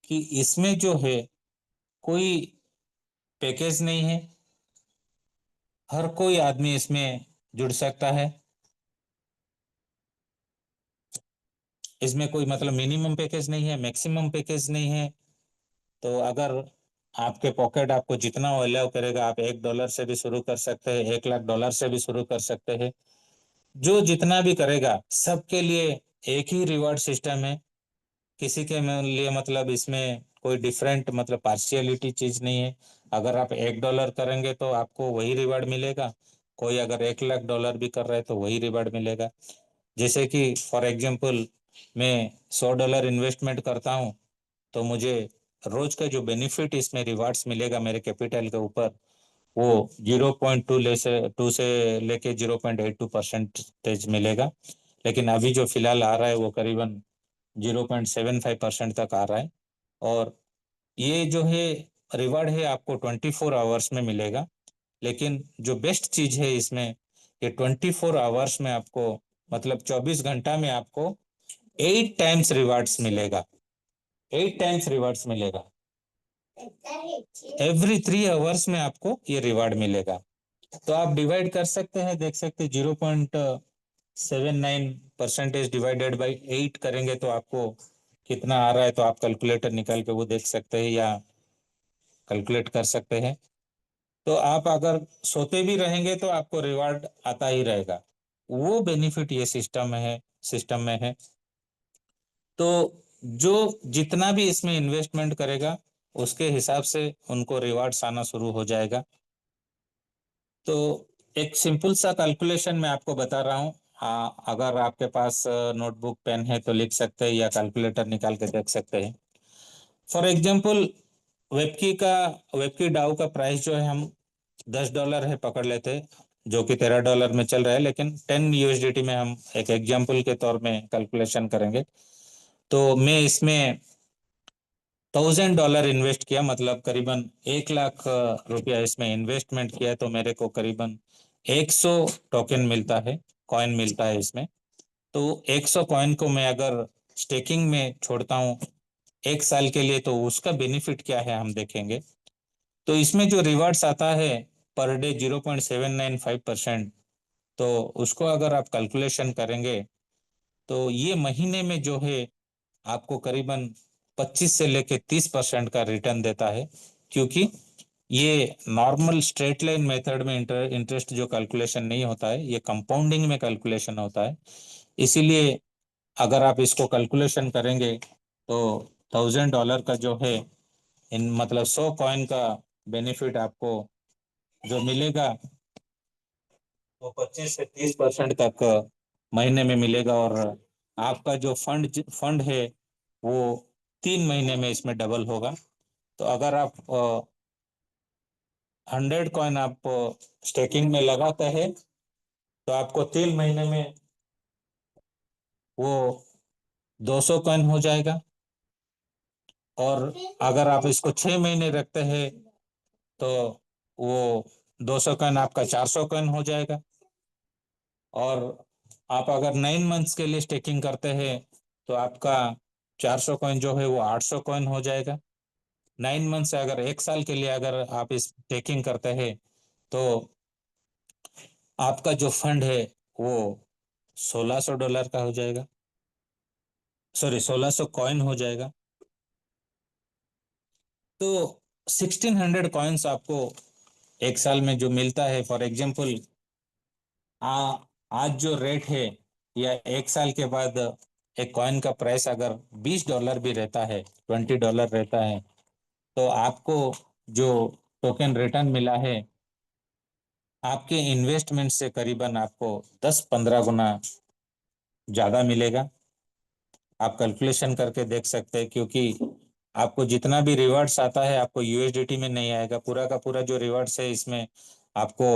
कि इसमें जो है कोई पैकेज नहीं है, हर कोई आदमी इसमें जुड़ सकता है। इसमें कोई मतलब मिनिमम पैकेज नहीं है, मैक्सिमम पैकेज नहीं है। तो अगर आपके पॉकेट आपको जितना अलाउ करेगा, आप $1 से भी शुरू कर सकते हैं, $1,00,000 से भी शुरू कर सकते हैं। जो जितना भी करेगा सबके लिए एक ही रिवॉर्ड सिस्टम है। किसी के लिए मतलब इसमें कोई डिफरेंट मतलब पार्शियलिटी चीज नहीं है। अगर आप $1 करेंगे तो आपको वही रिवार्ड मिलेगा, कोई अगर $1,00,000 भी कर रहा है तो वही रिवार्ड मिलेगा। जैसे कि फॉर एग्जांपल मैं $100 इन्वेस्टमेंट करता हूँ तो मुझे रोज का जो बेनिफिट इसमें रिवार्ड्स मिलेगा मेरे कैपिटल के ऊपर, वो 0.2 से लेके 0.82% मिलेगा। लेकिन अभी जो फिलहाल आ रहा है वो करीबन 0.75% तक आ रहा है। और ये जो है रिवार्ड है आपको 24 आवर्स में मिलेगा। लेकिन जो बेस्ट चीज है इसमें, ये 24 आवर्स में आपको मतलब 24 घंटा में आपको 8 टाइम्स रिवार्ड्स मिलेगा। 8 टाइम्स रिवार्ड्स मिलेगा, एवरी 3 आवर्स में आपको ये रिवार्ड मिलेगा। तो आप डिवाइड कर सकते हैं, देख सकते हैं 0.79% डिवाइडेड बाई 8 करेंगे तो आपको कितना आ रहा है। तो आप कैलकुलेटर निकाल के वो देख सकते हैं या कैलकुलेट कर सकते हैं। तो आप अगर सोते भी रहेंगे तो आपको रिवार्ड आता ही रहेगा। वो बेनिफिट ये सिस्टम में है। तो जो जितना भी इसमें इन्वेस्टमेंट करेगा उसके हिसाब से उनको रिवार्ड्स आना शुरू हो जाएगा। तो एक सिंपल सा कैलकुलेशन मैं आपको बता रहा हूँ। हाँ, अगर आपके पास नोटबुक पेन है तो लिख सकते हैं या कैलकुलेटर निकाल के देख सकते हैं। फॉर एग्जांपल वेबकी डाउ का प्राइस जो है हम $10 है पकड़ लेते हैं, जो कि $13 में चल रहा है, लेकिन 10 USDT में हम एक एग्जांपल के तौर में कैलकुलेशन करेंगे। तो मैं इसमें $1,000 इन्वेस्ट किया, मतलब करीबन 1 लाख रुपया इसमें इन्वेस्टमेंट किया, तो मेरे को करीबन 100 टोकन मिलता है, कॉइन मिलता है इसमें। तो 100 कॉइन को मैं अगर स्टेकिंग में छोड़ता हूँ 1 साल के लिए तो उसका बेनिफिट क्या है हम देखेंगे। तो इसमें जो रिवार्ड्स आता है पर डे 0.795%, तो उसको अगर आप कैलकुलेशन करेंगे तो ये महीने में जो है आपको करीबन 25 से लेके 30% का रिटर्न देता है। क्योंकि ये नॉर्मल स्ट्रेट लाइन मेथड में इंटरेस्ट जो कैलकुलेशन नहीं होता है, ये कंपाउंडिंग में कैलकुलेशन होता है। इसीलिए अगर आप इसको कैलकुलेशन करेंगे तो $1,000 का जो है इन मतलब 100 कॉइन का बेनिफिट आपको जो मिलेगा वो 25 से 30% तक महीने में मिलेगा। और आपका जो फंड है वो 3 महीने में इसमें डबल होगा। तो अगर आप 100 कॉइन आप स्टेकिंग में लगाते हैं तो आपको 3 महीने में वो 200 कॉइन हो जाएगा। और अगर आप इसको 6 महीने रखते हैं तो वो 200 कॉइन आपका 400 कॉइन हो जाएगा। और आप अगर 9 मंथ्स के लिए स्टेकिंग करते हैं तो आपका 400 कॉइन जो है वो 800 कॉइन हो जाएगा। 9 मंथ से, अगर 1 साल के लिए अगर आप इस टेकिंग करते हैं तो आपका जो फंड है वो $1600 का हो जाएगा, सॉरी 1600 कॉइन हो जाएगा। तो 1600 कॉइन्स आपको 1 साल में जो मिलता है, फॉर एग्जाम्पल आज जो रेट है, या 1 साल के बाद एक कॉइन का प्राइस अगर $20 भी रहता है, $20 रहता है, तो आपको जो टोकन रिटर्न मिला है आपके इन्वेस्टमेंट से करीबन आपको 10-15 गुना ज्यादा मिलेगा। आप कैलकुलेशन करके देख सकते हैं, क्योंकि आपको जितना भी रिवार्ड्स आता है आपको यूएसडीटी में नहीं आएगा। पूरा का पूरा जो रिवार्ड्स है इसमें आपको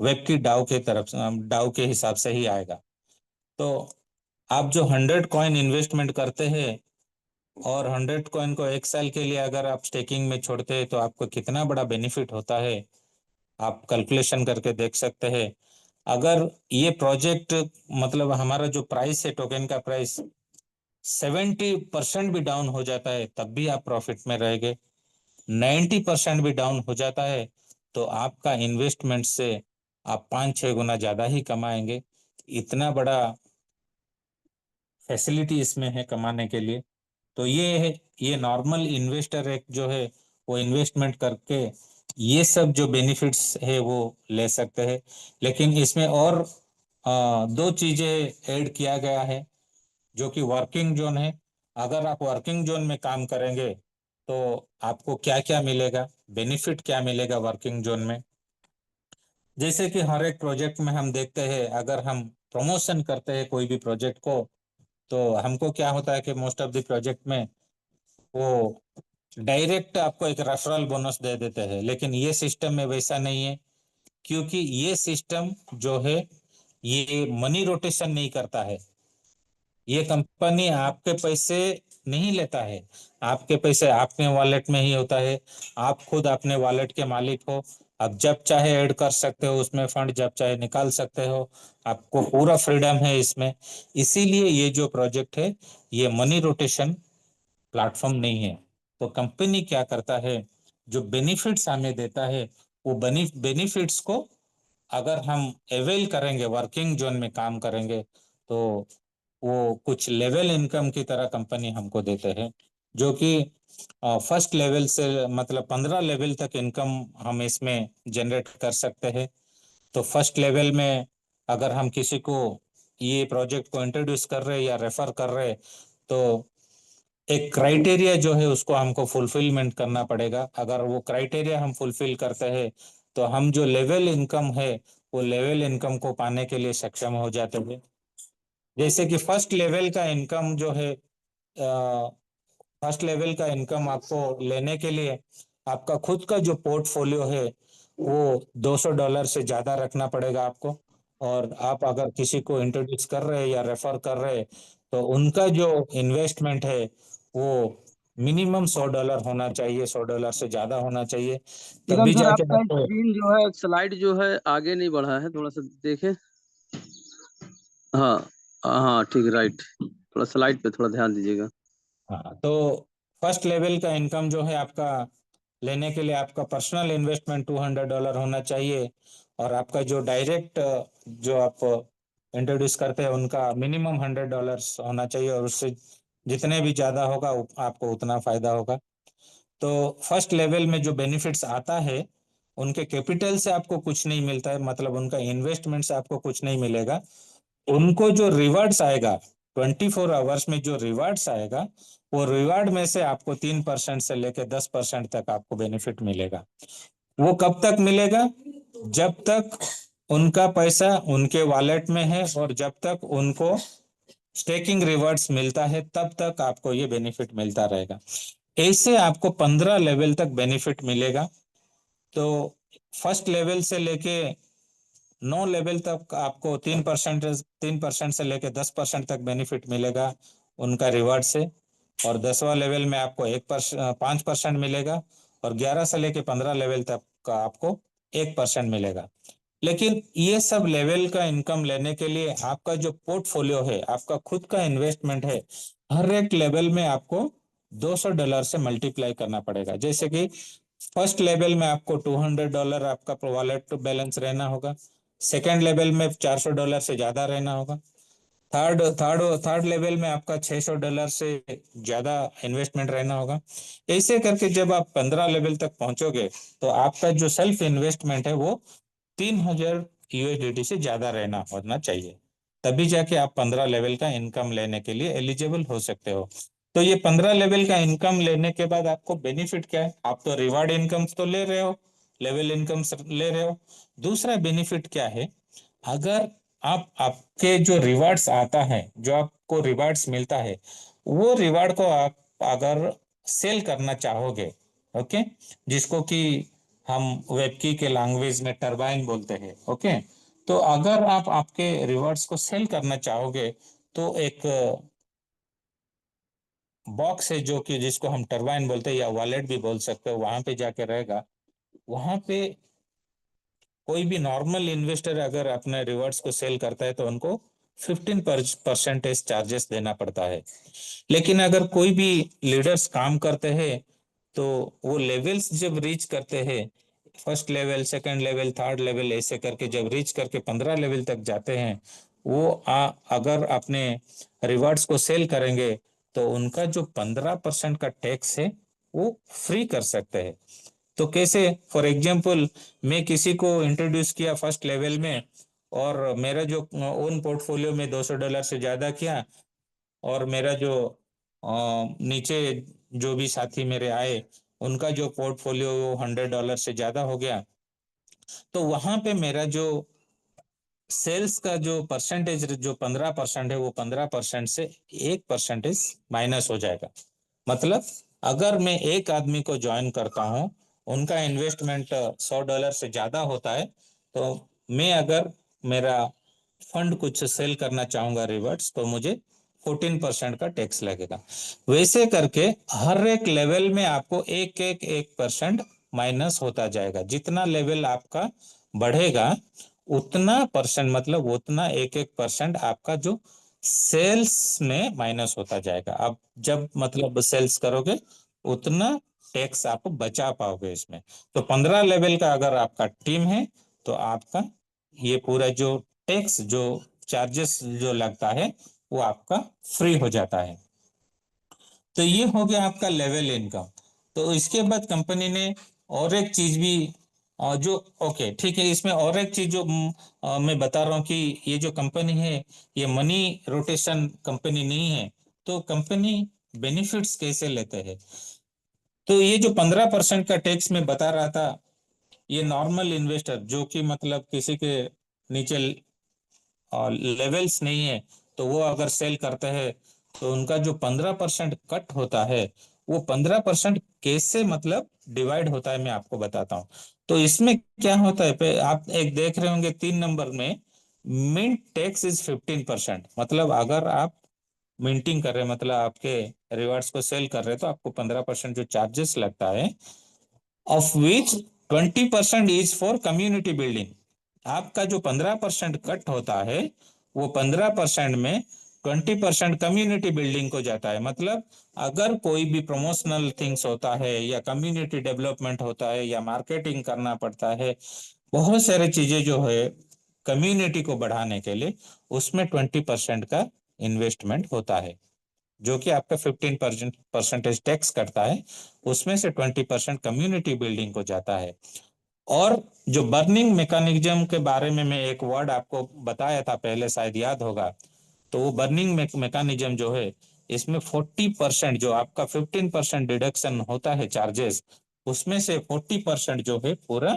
वेब की डाउ के तरफ डाउ के हिसाब से ही आएगा। तो आप जो 100 कॉइन इन्वेस्टमेंट करते हैं और 100 कॉइन को 1 साल के लिए अगर आप स्टेकिंग में छोड़ते हैं तो आपको कितना बड़ा बेनिफिट होता है, आप कैलकुलेशन करके देख सकते हैं। अगर ये प्रोजेक्ट, मतलब हमारा जो प्राइस है, टोकन का प्राइस 70% भी डाउन हो जाता है तब भी आप प्रॉफिट में रहेंगे। 90% भी डाउन हो जाता है तो आपका इन्वेस्टमेंट से आप 5-6 गुना ज्यादा ही कमाएंगे। इतना बड़ा फैसिलिटी इसमें है कमाने के लिए। तो ये है, ये नॉर्मल इन्वेस्टर एक जो है वो इन्वेस्टमेंट करके ये सब जो बेनिफिट्स है वो ले सकते हैं। लेकिन इसमें और दो चीजें ऐड किया गया है, जो कि वर्किंग जोन है। अगर आप वर्किंग जोन में काम करेंगे तो आपको क्या क्या मिलेगा, बेनिफिट क्या मिलेगा वर्किंग जोन में। जैसे कि हर एक प्रोजेक्ट में हम देखते हैं, अगर हम प्रमोशन करते हैं कोई भी प्रोजेक्ट को, तो हमको क्या होता है कि मोस्ट ऑफ द प्रोजेक्ट में वो डायरेक्ट आपको एक रेफरल बोनस दे देते हैं। लेकिन ये सिस्टम में वैसा नहीं है, क्योंकि ये सिस्टम जो है ये मनी रोटेशन नहीं करता है। ये कंपनी आपके पैसे नहीं लेता है, आपके पैसे आपके वॉलेट में ही होता है। आप खुद अपने वॉलेट के मालिक हो, आप जब चाहे ऐड कर सकते हो उसमें फंड, जब चाहे निकाल सकते हो, आपको पूरा फ्रीडम है इसमें। इसीलिए ये जो प्रोजेक्ट है ये मनी रोटेशन प्लेटफॉर्म नहीं है। तो कंपनी क्या करता है, जो बेनिफिट्स हमें देता है वो बेनिफिट्स को अगर हम अवेल करेंगे, वर्किंग जोन में काम करेंगे, तो वो कुछ लेवल इनकम की तरह कंपनी हमको देते हैं, जो कि फर्स्ट लेवल से मतलब 15 लेवल तक इनकम हम इसमें जनरेट कर सकते हैं। तो फर्स्ट लेवल में अगर हम किसी को ये प्रोजेक्ट को इंट्रोड्यूस कर रहे हैं या रेफर कर रहे हैं, तो एक क्राइटेरिया जो है उसको हमको फुलफिलमेंट करना पड़ेगा। अगर वो क्राइटेरिया हम फुलफिल करते हैं तो हम जो लेवल इनकम है वो लेवल इनकम को पाने के लिए सक्षम हो जाते हैं। जैसे कि फर्स्ट लेवल का इनकम जो है, फर्स्ट लेवल का इनकम आपको लेने के लिए आपका खुद का जो पोर्टफोलियो है वो $200 से ज्यादा रखना पड़ेगा आपको। और आप अगर किसी को इंट्रोड्यूस कर रहे हैं या रेफर कर रहे हैं तो उनका जो इन्वेस्टमेंट है वो मिनिमम $100 होना चाहिए, $100 से ज्यादा होना चाहिए, किरण तभी सर, जाके आपका आपको। स्क्रीन जो है, स्लाइड जो है आगे नहीं बढ़ा है, थोड़ा सा देखें। हाँ, हाँ ठीक, राइट। थोड़ा स्लाइड पे थोड़ा ध्यान दीजिएगा। हाँ, तो फर्स्ट लेवल का इनकम जो है आपका लेने के लिए आपका पर्सनल इन्वेस्टमेंट $200 होना चाहिए। और आपका जो डायरेक्ट जो आप इंट्रोड्यूस करते हैं उनका मिनिमम $100 होना चाहिए, और उससे जितने भी ज्यादा होगा आपको उतना फायदा होगा। तो फर्स्ट लेवल में जो बेनिफिट्स आता है उनके कैपिटल से आपको कुछ नहीं मिलता है, मतलब उनका इन्वेस्टमेंट से आपको कुछ नहीं मिलेगा। उनको जो रिवार्ड्स आएगा, 24 आवर्स में जो रिवार्ड्स आएगा, वो रिवार्ड में से आपको 3% से लेकर 10% तक आपको बेनिफिट मिलेगा। वो कब तक मिलेगा, जब तक उनका पैसा उनके वॉलेट में है और जब तक उनको स्टेकिंग रिवार्ड्स मिलता है तब तक आपको ये बेनिफिट मिलता रहेगा। ऐसे आपको 15 लेवल तक बेनिफिट मिलेगा। तो फर्स्ट लेवल से लेके 9 लेवल तक आपको 3% से लेके 10% तक बेनिफिट मिलेगा उनका रिवार्ड से। और 10वां लेवल में आपको 5% मिलेगा। और 11 से लेके 15 लेवल तक का आपको 1% मिलेगा। लेकिन ये सब लेवल का इनकम लेने के लिए आपका जो पोर्टफोलियो है, आपका खुद का इन्वेस्टमेंट है, हर एक लेवल में आपको $200 से मल्टीप्लाई करना पड़ेगा। जैसे कि फर्स्ट लेवल में आपको $200 आपका वॉलेट बैलेंस रहना होगा, सेकेंड लेवल में $400 से ज्यादा रहना होगा, थर्ड थर्ड थर्ड लेवल में आपका $600 से ज्यादा इन्वेस्टमेंट रहना होगा। ऐसे करके जब आप 15 लेवल तक पहुंचोगे तो आपका जो सेल्फ इन्वेस्टमेंट है वो 3000 USDT से ज्यादा रहना होना चाहिए, तभी जाके आप 15 लेवल का इनकम लेने के लिए एलिजिबल हो सकते हो। तो ये 15 लेवल का इनकम लेने के बाद आपको बेनिफिट क्या है? आप तो रिवार्ड इनकम तो ले रहे हो, लेवल इनकम ले रहे हो। दूसरा बेनिफिट क्या है? अगर आप आपके जो रिवार्ड्स आता है, जो आपको रिवार्ड्स मिलता है, वो रिवार्ड को आप अगर सेल करना चाहोगे, ओके, जिसको कि हम वेबकी के लैंग्वेज में टरबाइन बोलते हैं, ओके, तो अगर आप आपके रिवार्ड्स को सेल करना चाहोगे तो एक बॉक्स है जो कि जिसको हम टरबाइन बोलते हैं या वॉलेट भी बोल सकते हो, वहां पे जाके रहेगा। वहां पे कोई भी नॉर्मल इन्वेस्टर अगर अपने रिवार्ड्स को सेल करता है तो उनको 15% चार्जेस देना पड़ता है। लेकिन अगर कोई भी लीडर्स काम करते हैं तो वो लेवल्स जब रीच करते हैं, first level, second level, third level, ऐसे करके जब रीच करके 15 लेवल तक जाते हैं, वो अगर अपने रिवार्ड्स को सेल करेंगे तो उनका जो 15% का टैक्स है वो फ्री कर सकते हैं। तो कैसे? फॉर एग्जाम्पल, मैं किसी को इंट्रोड्यूस किया फर्स्ट लेवल में और मेरा जो ओन पोर्टफोलियो में $200 से ज्यादा किया, और मेरा जो नीचे जो भी साथी मेरे आए उनका जो पोर्टफोलियो $100 से ज्यादा हो गया, तो वहां पे मेरा जो सेल्स का जो परसेंटेज जो 15% है वो 15% से 1% माइनस हो जाएगा। मतलब अगर मैं एक आदमी को ज्वाइन करता हूं, उनका इन्वेस्टमेंट $100 से ज्यादा होता है, तो मैं अगर मेरा फंड कुछ सेल करना चाहूंगा रिवर्ट्स, तो मुझे 14% का टैक्स लगेगा। वैसे करके हर एक लेवल में आपको एक परसेंट माइनस होता जाएगा। जितना लेवल आपका बढ़ेगा उतना परसेंट, मतलब उतना एक परसेंट आपका जो सेल्स में माइनस होता जाएगा। अब जब मतलब सेल्स करोगे उतना टैक्स आप बचा पाओगे इसमें। तो 15 लेवल का अगर आपका टीम है तो आपका ये पूरा जो टैक्स जो चार्जेस जो लगता है वो आपका फ्री हो जाता है। तो ये हो गया आपका लेवल इनकम। तो इसके बाद कंपनी ने और एक चीज भी जो, ओके ठीक है, इसमें और एक चीज जो मैं बता रहा हूँ कि ये जो कंपनी है ये मनी रोटेशन कंपनी नहीं है। तो कंपनी बेनिफिट्स कैसे लेते हैं? तो ये जो 15% का टैक्स मैं बता रहा था, ये नॉर्मल इन्वेस्टर जो कि मतलब किसी के नीचे लेवल्स नहीं है, तो वो अगर सेल करते हैं तो उनका जो 15% कट होता है, वो 15% कैसे मतलब डिवाइड होता है मैं आपको बताता हूँ। तो इसमें क्या होता है, आप एक देख रहे होंगे 3 नंबर में मिंट टैक्स इज 15%। मतलब अगर आप मिंटिंग कर रहे हैं, मतलब आपके रिवार्ड्स को सेल कर रहे हैं, तो आपको 15% जो चार्जेस लगता है, of which 20% is for community building. आपका जो 15% कट होता है वो 15% में 20% कम्युनिटी बिल्डिंग को जाता है। मतलब अगर कोई भी प्रमोशनल थिंग्स होता है या कम्युनिटी डेवलपमेंट होता है या मार्केटिंग करना पड़ता है, बहुत सारी चीजें जो है कम्युनिटी को बढ़ाने के लिए, उसमें 20% का इन्वेस्टमेंट होता है, जो कि आपका 15% टैक्स करता है, उसमें से 20% कम्युनिटी बिल्डिंग को जाता है। और जो बर्निंग मैकेनिज्म के बारे में मैं एक वर्ड आपको बताया था पहले, शायद याद होगा। तो वो बर्निंग मैकेनिज्म जो है, इसमें 40% जो आपका 15% डिडक्शन होता है चार्जेस, उसमें से 40% जो है पूरा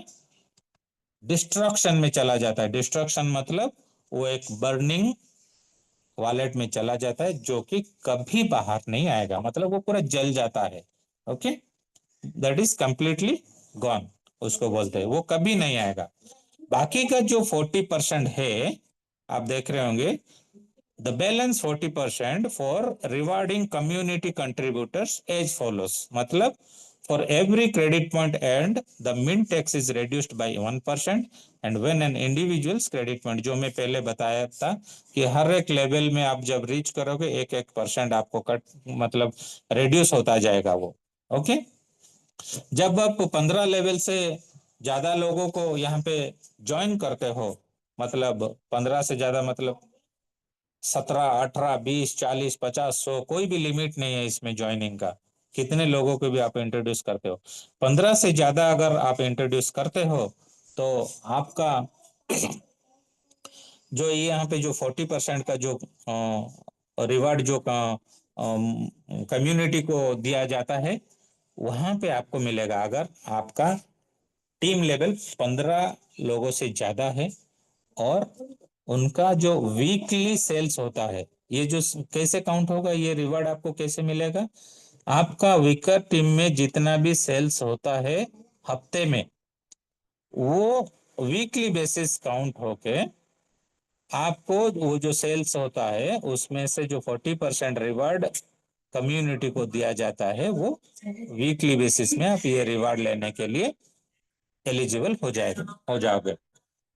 डिस्ट्रक्शन में चला जाता है। डिस्ट्रक्शन मतलब वो एक बर्निंग वॉलेट में चला जाता है जो कि कभी बाहर नहीं आएगा, मतलब वो पूरा जल जाता है। Okay, that is completely gone, उसको बोलते हैं, वो कभी नहीं आएगा। बाकी का जो 40% है, आप देख रहे होंगे, the balance 40% for rewarding community contributors as follows. मतलब For every credit point earned, the min tax is reduced by 1%. And when an individual's credit point, जो मैं पहले बताया था कि हर एक लेवल में आप जब रीच करोगे 1% आपको कट मतलब रिड्यूस होता जाएगा वो। ओके, जब आप 15 लेवल से ज्यादा लोगों को यहाँ पे ज्वाइन करते हो, मतलब 15 से ज्यादा मतलब 17, 18, 20, 40, 50, 100, कोई भी लिमिट नहीं है इसमें ज्वाइनिंग का, कितने लोगों को भी आप इंट्रोड्यूस करते हो। 15 से ज्यादा अगर आप इंट्रोड्यूस करते हो तो आपका जो ये यहाँ पे जो 40% का जो रिवार्ड जो कम्युनिटी को दिया जाता है वहां पे आपको मिलेगा अगर आपका टीम लेवल 15 लोगों से ज्यादा है और उनका जो वीकली सेल्स होता है। ये जो कैसे काउंट होगा, ये रिवार्ड आपको कैसे मिलेगा, आपका वीकर टीम में जितना भी सेल्स होता है हफ्ते में, वो वीकली बेसिस काउंट होके आपको वो जो सेल्स होता है उसमें से जो 40% रिवार्ड कम्युनिटी को दिया जाता है वो वीकली बेसिस में आप ये रिवार्ड लेने के लिए एलिजिबल हो जाओगे।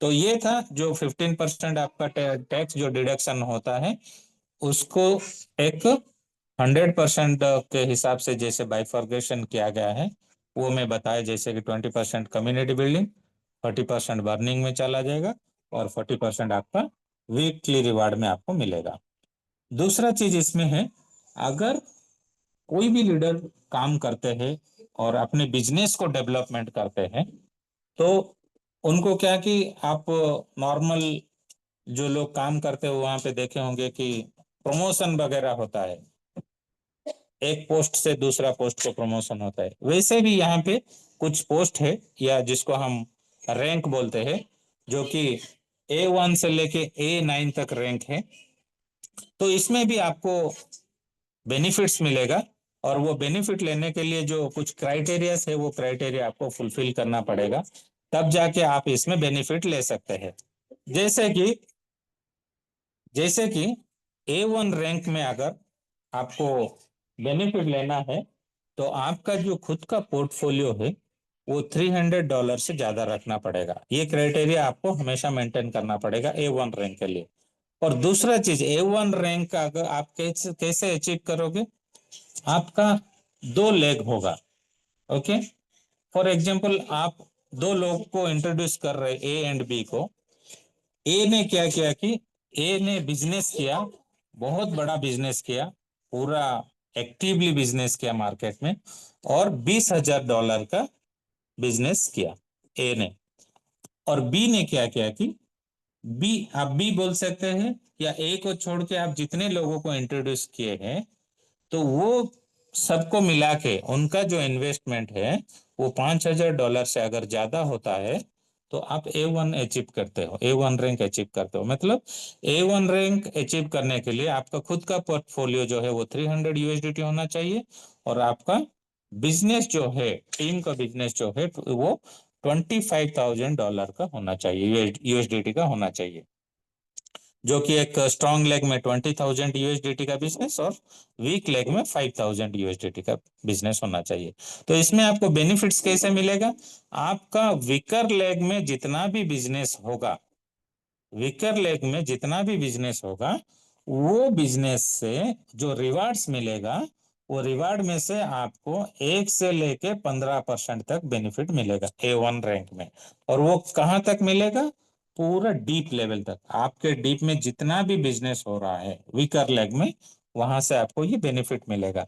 तो ये था जो 15% आपका टैक्स जो डिडक्शन होता है उसको एक 100% के हिसाब से जैसे बाइफर्गेशन किया गया है वो मैं बताया, जैसे कि 20% कम्युनिटी बिल्डिंग, 30% बर्निंग में चला जाएगा और 40% आपका वीकली रिवार्ड में आपको मिलेगा। दूसरा चीज इसमें है, अगर कोई भी लीडर काम करते हैं और अपने बिजनेस को डेवलपमेंट करते हैं तो उनको क्या कि आप नॉर्मल जो लोग काम करते हैं वहां पे देखे होंगे कि प्रमोशन वगैरह होता है, एक पोस्ट से दूसरा पोस्ट को प्रमोशन होता है, वैसे भी यहाँ पे कुछ पोस्ट है या जिसको हम रैंक बोलते हैं जो कि A1 से लेके A9 तक रैंक है। तो इसमें भी आपको बेनिफिट्स मिलेगा और वो बेनिफिट लेने के लिए जो कुछ क्राइटेरियाज है वो क्राइटेरिया आपको फुलफिल करना पड़ेगा, तब जाके आप इसमें बेनिफिट ले सकते हैं। जैसे कि A1 रैंक में अगर आपको बेनिफिट लेना है तो आपका जो खुद का पोर्टफोलियो है वो $300 से ज्यादा रखना पड़ेगा। ये क्राइटेरिया आपको हमेशा मेंटेन करना पड़ेगा A1 रैंक के लिए। और दूसरा चीज, A1 रैंक का अगर आप कैसे कैसे अचीव करोगे, आपका 2 लेग होगा। ओके, फॉर एग्जाम्पल आप 2 लोग को इंट्रोड्यूस कर रहे A एंड B को। ए ने क्या किया कि ए ने बिजनेस किया, बहुत बड़ा बिजनेस किया, पूरा एक्टिवली बिजनेस किया मार्केट में और $20,000 का बिजनेस किया ए ने। और बी ने क्या किया कि बी, आप बी बोल सकते हैं या ए को छोड़ के आप जितने लोगों को इंट्रोड्यूस किए हैं तो वो सबको मिला के उनका जो इन्वेस्टमेंट है वो $5,000 से अगर ज्यादा होता है तो आप A1 अचीव करते हो, A1 रैंक अचीव करते हो। मतलब A1 रैंक अचीव करने के लिए आपका खुद का पोर्टफोलियो जो है वो 300 USDT होना चाहिए और आपका बिजनेस जो है, टीम का बिजनेस जो है वो $25,000 का होना चाहिए, USDT का होना चाहिए, जो कि एक स्ट्रॉन्ग लेग में 20,000 USDT का बिजनेस और वीक लेग में 5,000 USDT का बिजनेस होना चाहिए। तो इसमें आपको बेनिफिट्स कैसे मिलेगा, आपका वीकर लेग में जितना भी बिजनेस होगा, वीकर लेग में जितना भी बिजनेस होगा वो बिजनेस से जो रिवार्ड्स मिलेगा वो रिवार्ड में से आपको 1 से लेके 15% तक बेनिफिट मिलेगा A1 रैंक में। और वो कहाँ तक मिलेगा, पूरा डीप लेवल तक, आपके डीप में जितना भी बिजनेस हो रहा है वीकर लेग में वहां से आपको ये बेनिफिट मिलेगा।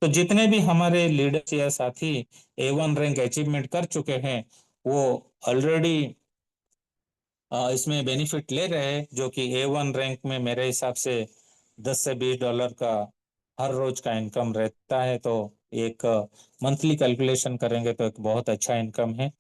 तो जितने भी हमारे लीडर्स या साथी A1 रैंक अचीवमेंट कर चुके हैं वो ऑलरेडी इसमें बेनिफिट ले रहे हैं, जो कि A1 रैंक में मेरे हिसाब से $10 से $20 का हर रोज का इनकम रहता है। तो एक मंथली कैलकुलेशन करेंगे तो एक बहुत अच्छा इनकम है।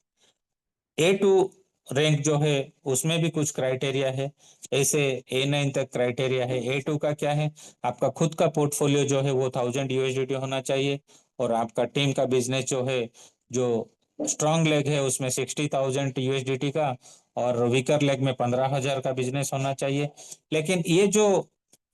A2 रैंक जो है उसमें भी कुछ क्राइटेरिया है, ऐसे A9 तक क्राइटेरिया है। A2 का क्या है, आपका खुद का पोर्टफोलियो जो है वो 1000 USDT होना चाहिए और आपका टीम का बिजनेस जो है, जो स्ट्रॉन्ग लेग है उसमें 60,000 USDT का और वीकर लेग में 15,000 का बिजनेस होना चाहिए। लेकिन ये जो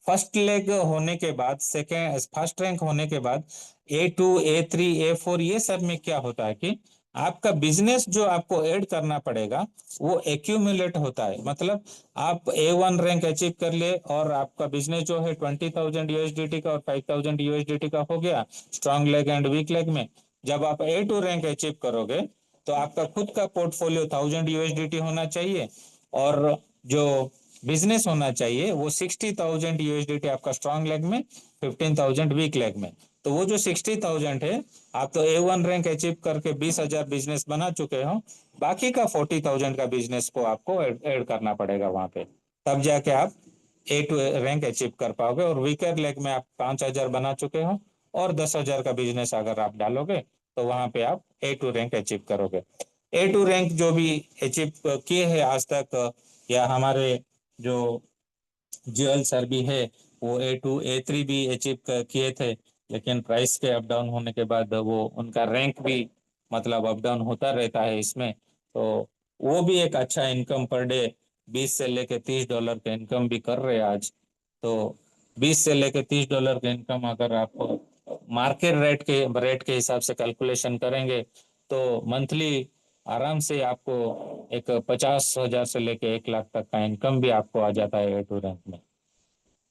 फर्स्ट लेग होने के बाद, सेकेंड फर्स्ट रैंक होने के बाद A2 A3 A4 ये सब में क्या होता है कि आपका बिजनेस जो आपको ऐड करना पड़ेगा वो एक्यूमुलेट होता है। मतलब आप A1 रैंक अचीव कर ले और आपका बिजनेस जो है 20,000 USDT का और 5,000 USDT का हो गया strong leg and weak leg में। जब आप A2 रैंक अचीव करोगे तो आपका खुद का पोर्टफोलियो 1,000 USDT होना चाहिए और जो बिजनेस होना चाहिए वो 60,000 USDT आपका स्ट्रांग लेग में, 15,000 वीक लेग में। तो वो जो 60,000 है, आप तो A1 रैंक अचीव करके 20,000 बिजनेस बना चुके हो, बाकी का 40,000 का बिजनेस को आपको ऐड करना पड़ेगा वहां पे, तब जाके आप A2 रैंक अचीव कर पाओगे। और वीकर लेग में आप 5,000 बना चुके हो और 10,000 का बिजनेस अगर आप डालोगे तो वहां पे आप A2 रैंक अचीव करोगे। A2 रैंक जो भी अचीव किए हैं आज तक, या हमारे जो ज्वेल सर भी है वो A2 A3 भी अचीव किए थे, लेकिन प्राइस के अप डाउन होने के बाद वो उनका रैंक भी मतलब अप डाउन होता रहता है इसमें। तो वो भी एक अच्छा इनकम पर डे 20 से लेके $30 का इनकम भी कर रहे हैं आज। तो 20 से लेके $30 का इनकम अगर आप मार्केट रेट के हिसाब से कैलकुलेशन करेंगे तो मंथली आराम से आपको एक 50,000 से लेके 1 लाख तक का इनकम भी आपको आ जाता है A2 रैंक में।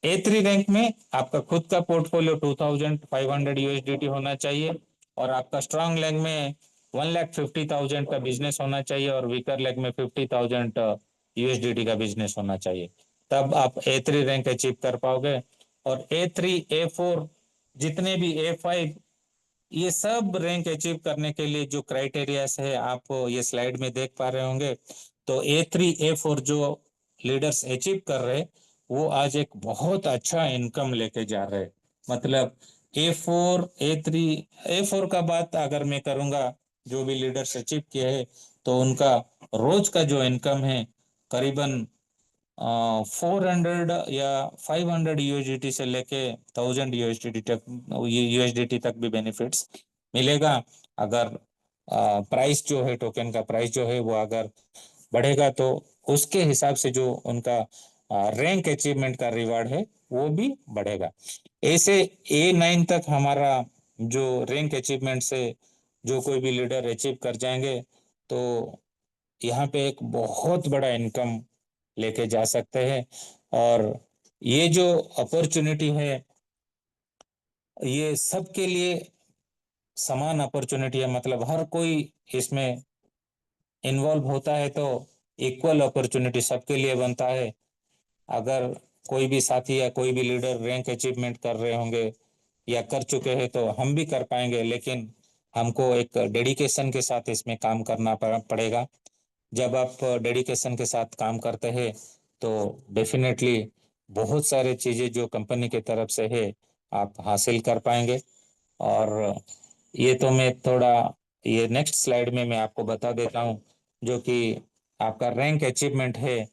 A3 रैंक में आपका खुद का पोर्टफोलियो 2,500 USDT होना चाहिए और आपका स्ट्रांग लेग में 1,50,000 का बिजनेस होना चाहिए और वीकर लेग में 50,000 USDT का बिजनेस होना चाहिए, तब आप A3 रैंक अचीव कर पाओगे। और A3 A4 जितने भी A5 ये सब रैंक अचीव करने के लिए जो क्राइटेरियाज है आप ये स्लाइड में देख पा रहे होंगे। तो A3 A4 जो लीडर्स अचीव कर रहे वो आज एक बहुत अच्छा इनकम लेके जा रहे। मतलब A4 A3 A4 का बात अगर मैं करूंगा, जो भी लीडर्स अचीव किए हैं तो उनका रोज का जो इनकम है करीबन 400 या 500 USDT से लेके 1,000 USDT तक भी बेनिफिट्स मिलेगा। अगर प्राइस जो है, टोकन का प्राइस जो है वो अगर बढ़ेगा तो उसके हिसाब से जो उनका रैंक अचीवमेंट का रिवार्ड है वो भी बढ़ेगा। ऐसे A9 तक हमारा जो रैंक अचीवमेंट से जो कोई भी लीडर अचीव कर जाएंगे तो यहाँ पे एक बहुत बड़ा इनकम लेके जा सकते हैं। और ये जो अपॉर्चुनिटी है ये सबके लिए समान अपॉर्चुनिटी है। मतलब हर कोई इसमें इन्वॉल्व होता है तो इक्वल अपॉर्चुनिटी सबके लिए बनता है। अगर कोई भी साथी या कोई भी लीडर रैंक अचीवमेंट कर रहे होंगे या कर चुके हैं तो हम भी कर पाएंगे, लेकिन हमको एक डेडिकेशन के साथ इसमें काम करना पड़ेगा। जब आप डेडिकेशन के साथ काम करते हैं तो डेफिनेटली बहुत सारे चीज़ें जो कंपनी की तरफ से है आप हासिल कर पाएंगे। और ये तो मैं थोड़ा ये नेक्स्ट स्लाइड में मैं आपको बता देता हूँ जो कि आपका रैंक अचीवमेंट है।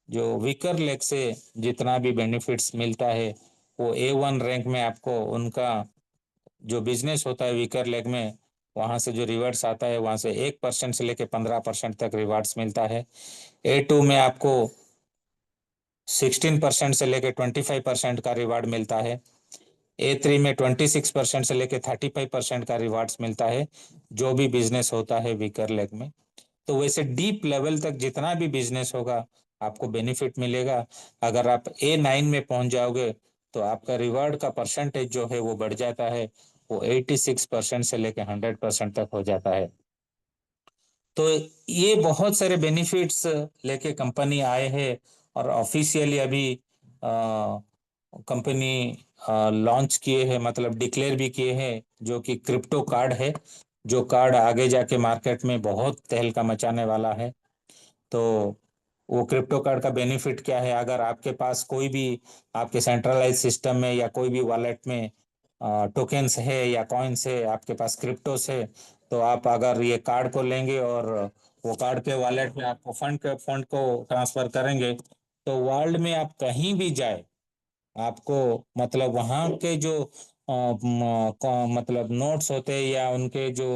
जो वीकर लेग से जितना भी बेनिफिट्स मिलता है वो A1 रैंक में आपको उनका जो बिजनेस होता है वीकर लेग में वहां से जो रिवार्ड्स आता है वहां से 1% से लेके 15% तक रिवार्ड्स मिलता है। A2 में आपको 16% से लेके 25% का रिवार्ड मिलता है। A3 में 26% से लेके 35% का रिवार्ड्स मिलता है जो भी बिजनेस होता है वीकर लेग में। तो वैसे डीप लेवल तक जितना भी बिजनेस होगा आपको बेनिफिट मिलेगा। अगर आप A9 में पहुंच जाओगे तो आपका रिवार्ड का परसेंटेज जो है वो बढ़ जाता है, वो 86% से लेके 100% तक हो जाता है। तो ये बहुत सारे बेनिफिट्स लेके कंपनी आए हैं और ऑफिशियली अभी कंपनी लॉन्च किए हैं, मतलब डिक्लेयर भी किए हैं, जो कि क्रिप्टो कार्ड है। जो कार्ड आगे जाके मार्केट में बहुत तहलका मचाने वाला है। तो वो क्रिप्टो कार्ड का बेनिफिट क्या है, अगर आपके पास कोई भी आपके सेंट्रलाइज सिस्टम में या कोई भी वॉलेट में टोकन्स है या कॉइन्स है, आपके पास क्रिप्टोस है, तो आप अगर ये कार्ड को लेंगे और वो कार्ड के वॉलेट में आपको फंड को ट्रांसफर करेंगे तो वर्ल्ड में आप कहीं भी जाए आपको मतलब वहाँ के जो मतलब नोट्स होते हैं या उनके जो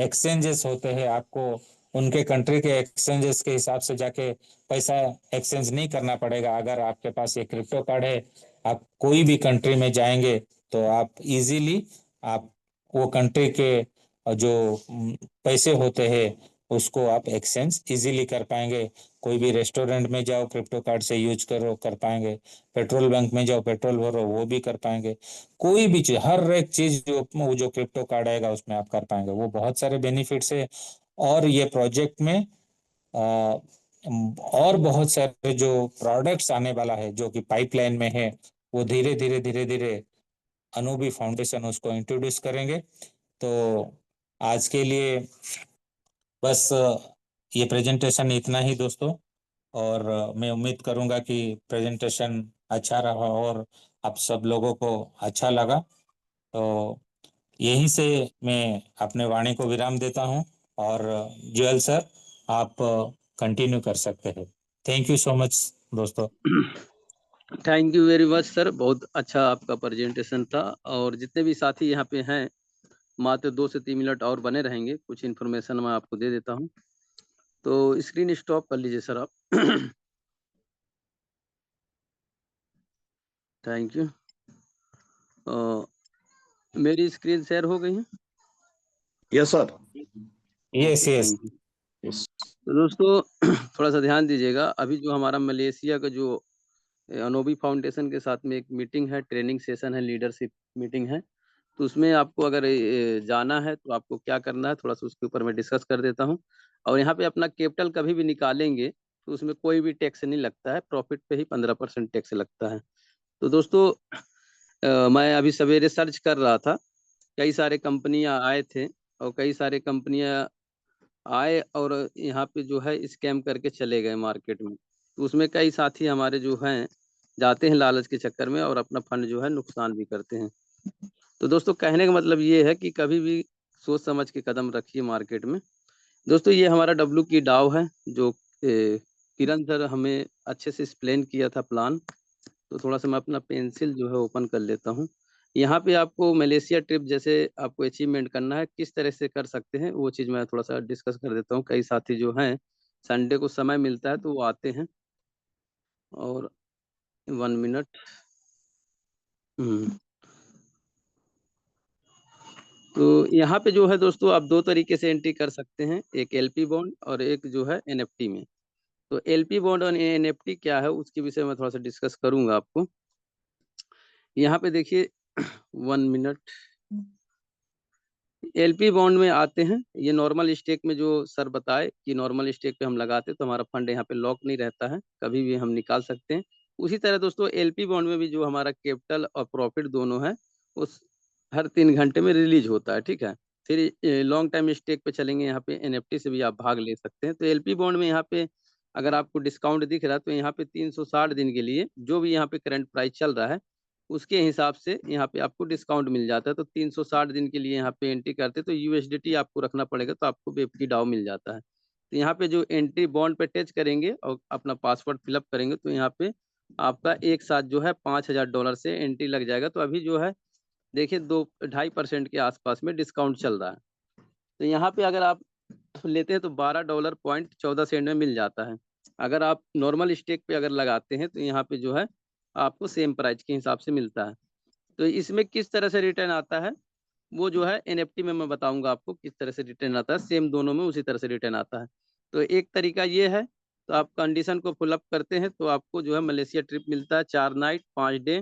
एक्सचेंजेस होते हैं आपको उनके कंट्री के एक्सचेंजेस के हिसाब से जाके पैसा एक्सचेंज नहीं करना पड़ेगा। अगर आपके पास ये क्रिप्टो कार्ड है, आप कोई भी कंट्री में जाएंगे तो आप इजीली आप वो कंट्री के जो पैसे होते हैं उसको आप एक्सचेंज इजीली कर पाएंगे। कोई भी रेस्टोरेंट में जाओ क्रिप्टो कार्ड से यूज करो, कर पाएंगे। पेट्रोल पंप में जाओ पेट्रोल भरो, वो भी कर पाएंगे। कोई भी चीज, हर एक चीज जो वो जो क्रिप्टो कार्ड आएगा उसमें आप कर पाएंगे। वो बहुत सारे बेनिफिट्स है। और ये प्रोजेक्ट में अ, और बहुत सारे जो प्रोडक्ट्स आने वाला है जो कि पाइपलाइन में है, वो धीरे धीरे अनूबी फाउंडेशन उसको इंट्रोड्यूस करेंगे। तो आज के लिए बस ये प्रेजेंटेशन इतना ही दोस्तों। और मैं उम्मीद करूंगा कि प्रेजेंटेशन अच्छा रहा और आप सब लोगों को अच्छा लगा। तो यहीं से मैं अपने वाणी को विराम देता हूं। और जुएल सर, आप कंटिन्यू कर सकते हैं। थैंक यू सो मच दोस्तों। Thank you very much sir, बहुत अच्छा आपका प्रेजेंटेशन था। और जितने भी साथी यहाँ पे हैं, मात्र 2 से 3 मिनट और बने रहेंगे, कुछ इन्फॉर्मेशन मैं आपको दे देता हूँ। तो स्क्रीन स्टॉप कर लीजिए सर आप। Thank you. मेरी स्क्रीन शेयर हो गई है? Yes sir. Yes yes. Thank you. तो दोस्तों थोड़ा सा ध्यान दीजिएगा, अभी जो हमारा मलेशिया का जो अनोबी फाउंडेशन के साथ में एक मीटिंग है, ट्रेनिंग सेशन है, लीडरशिप मीटिंग है। तो उसमें आपको अगर जाना है तो आपको क्या करना है, थोड़ा सा उसके ऊपर मैं डिस्कस कर देता हूँ। और यहाँ पे अपना कैपिटल कभी भी निकालेंगे तो उसमें कोई भी टैक्स नहीं लगता है, प्रॉफिट पे ही 15% टैक्स लगता है। तो दोस्तों मैं अभी सवेरे सर्च कर रहा था, कई सारे कंपनियां आए थे और कई सारे कंपनियां आए और यहाँ पे जो है स्कैम करके चले गए मार्केट में। तो उसमें कई साथी हमारे जो हैं जाते हैं लालच के चक्कर में और अपना फंड जो है नुकसान भी करते हैं। तो दोस्तों कहने का मतलब ये है कि कभी भी सोच समझ के कदम रखिए मार्केट में। दोस्तों ये हमारा डब्ल्यू की डाव है जो किरण सर हमें अच्छे से एक्सप्लेन किया था प्लान। तो थोड़ा सा मैं अपना पेंसिल जो है ओपन कर लेता हूँ। यहाँ पे आपको मलेशिया ट्रिप जैसे आपको अचीवमेंट करना है, किस तरह से कर सकते हैं वो चीज़ मैं थोड़ा सा डिस्कस कर देता हूँ। कई साथी जो हैं संडे को समय मिलता है तो वो आते हैं। और 1 मिनट। तो यहाँ पे जो है दोस्तों आप 2 तरीके से एंट्री कर सकते हैं, एक एलपी बॉन्ड और एक जो है एनएफटी में। तो एलपी बॉन्ड और एनएफटी क्या है उसके विषय में थोड़ा सा डिस्कस करूंगा आपको। यहाँ पे देखिए 1 मिनट। एलपी बॉन्ड में आते हैं, ये नॉर्मल स्टेक में जो सर बताए कि नॉर्मल स्टेक पे हम लगाते हैं तो हमारा फंड यहाँ पे लॉक नहीं रहता है, कभी भी हम निकाल सकते हैं। उसी तरह दोस्तों एलपी बॉन्ड में भी जो हमारा कैपिटल और प्रॉफिट दोनों है उस हर 3 घंटे में रिलीज होता है, ठीक है। फिर लॉन्ग टाइम स्टेक पे चलेंगे, यहाँ पे एनएफटी से भी आप भाग ले सकते हैं। तो एलपी बॉन्ड में यहाँ पे अगर आपको डिस्काउंट दिख रहा है तो यहाँ पे 360 दिन के लिए जो भी यहाँ पे करंट प्राइस चल रहा है उसके हिसाब से यहाँ पे आपको डिस्काउंट मिल जाता है। तो 360 दिन के लिए यहाँ पे एंट्री करते तो यूएसडीटी आपको रखना पड़ेगा, तो आपको वेब की डाउ मिल जाता है। तो यहाँ पे जो एंट्री बॉन्ड पे टच करेंगे और अपना पासवर्ड फिलअप करेंगे तो यहाँ पे आपका एक साथ जो है $5000 से एंट्री लग जाएगा। तो अभी जो है देखिए 2-2.5% के आसपास में डिस्काउंट चल रहा है। तो यहाँ पे अगर आप लेते हैं तो $12.14 में मिल जाता है। अगर आप नॉर्मल स्टेक पे अगर लगाते हैं तो यहाँ पे जो है आपको सेम प्राइस के हिसाब से मिलता है। तो इसमें किस तरह से रिटर्न आता है वो जो है एनएफटी में मैं बताऊंगा आपको किस तरह से रिटर्न आता है, सेम दोनों में उसी तरह से रिटर्न आता है। तो एक तरीका ये है, तो आप कंडीशन को फुल अप करते हैं तो आपको जो है मलेशिया ट्रिप मिलता है, 4 नाइट 5 डे,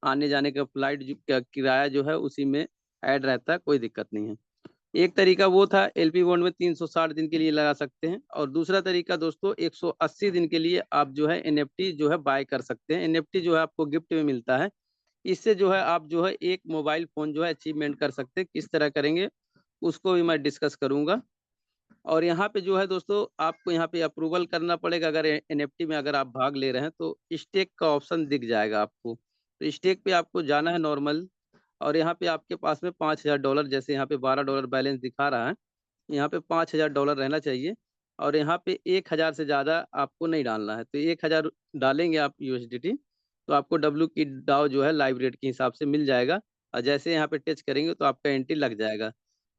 आने जाने का फ्लाइट जो किराया जो है उसी में ऐड रहता है, कोई दिक्कत नहीं है। एक तरीका वो था एलपी बॉन्ड में 360 दिन के लिए लगा सकते हैं। और दूसरा तरीका दोस्तों 180 दिन के लिए आप जो है एनएफटी जो है बाय कर सकते हैं। एनएफटी जो है आपको गिफ्ट में मिलता है। इससे जो है आप जो है एक मोबाइल फोन जो है अचीवमेंट कर सकते हैं। किस तरह करेंगे उसको भी मैं डिस्कस करूंगा। और यहाँ पे जो है दोस्तों आपको यहाँ पे अप्रूवल करना पड़ेगा। अगर एनएफटी में अगर आप भाग ले रहे हैं तो स्टेक का ऑप्शन दिख जाएगा आपको। तो स्टेक पे आपको जाना है नॉर्मल। और यहाँ पे आपके पास में $5000, जैसे यहाँ पे $12 बैलेंस दिखा रहा है, यहाँ पे $5000 रहना चाहिए। और यहाँ पे 1000 से ज़्यादा आपको नहीं डालना है। तो 1000 डालेंगे आप यूएसडीटी तो आपको डब्ल्यू की डाउ जो है लाइव रेट के हिसाब से मिल जाएगा। और जैसे यहाँ पे टच करेंगे तो आपका एंट्री लग जाएगा।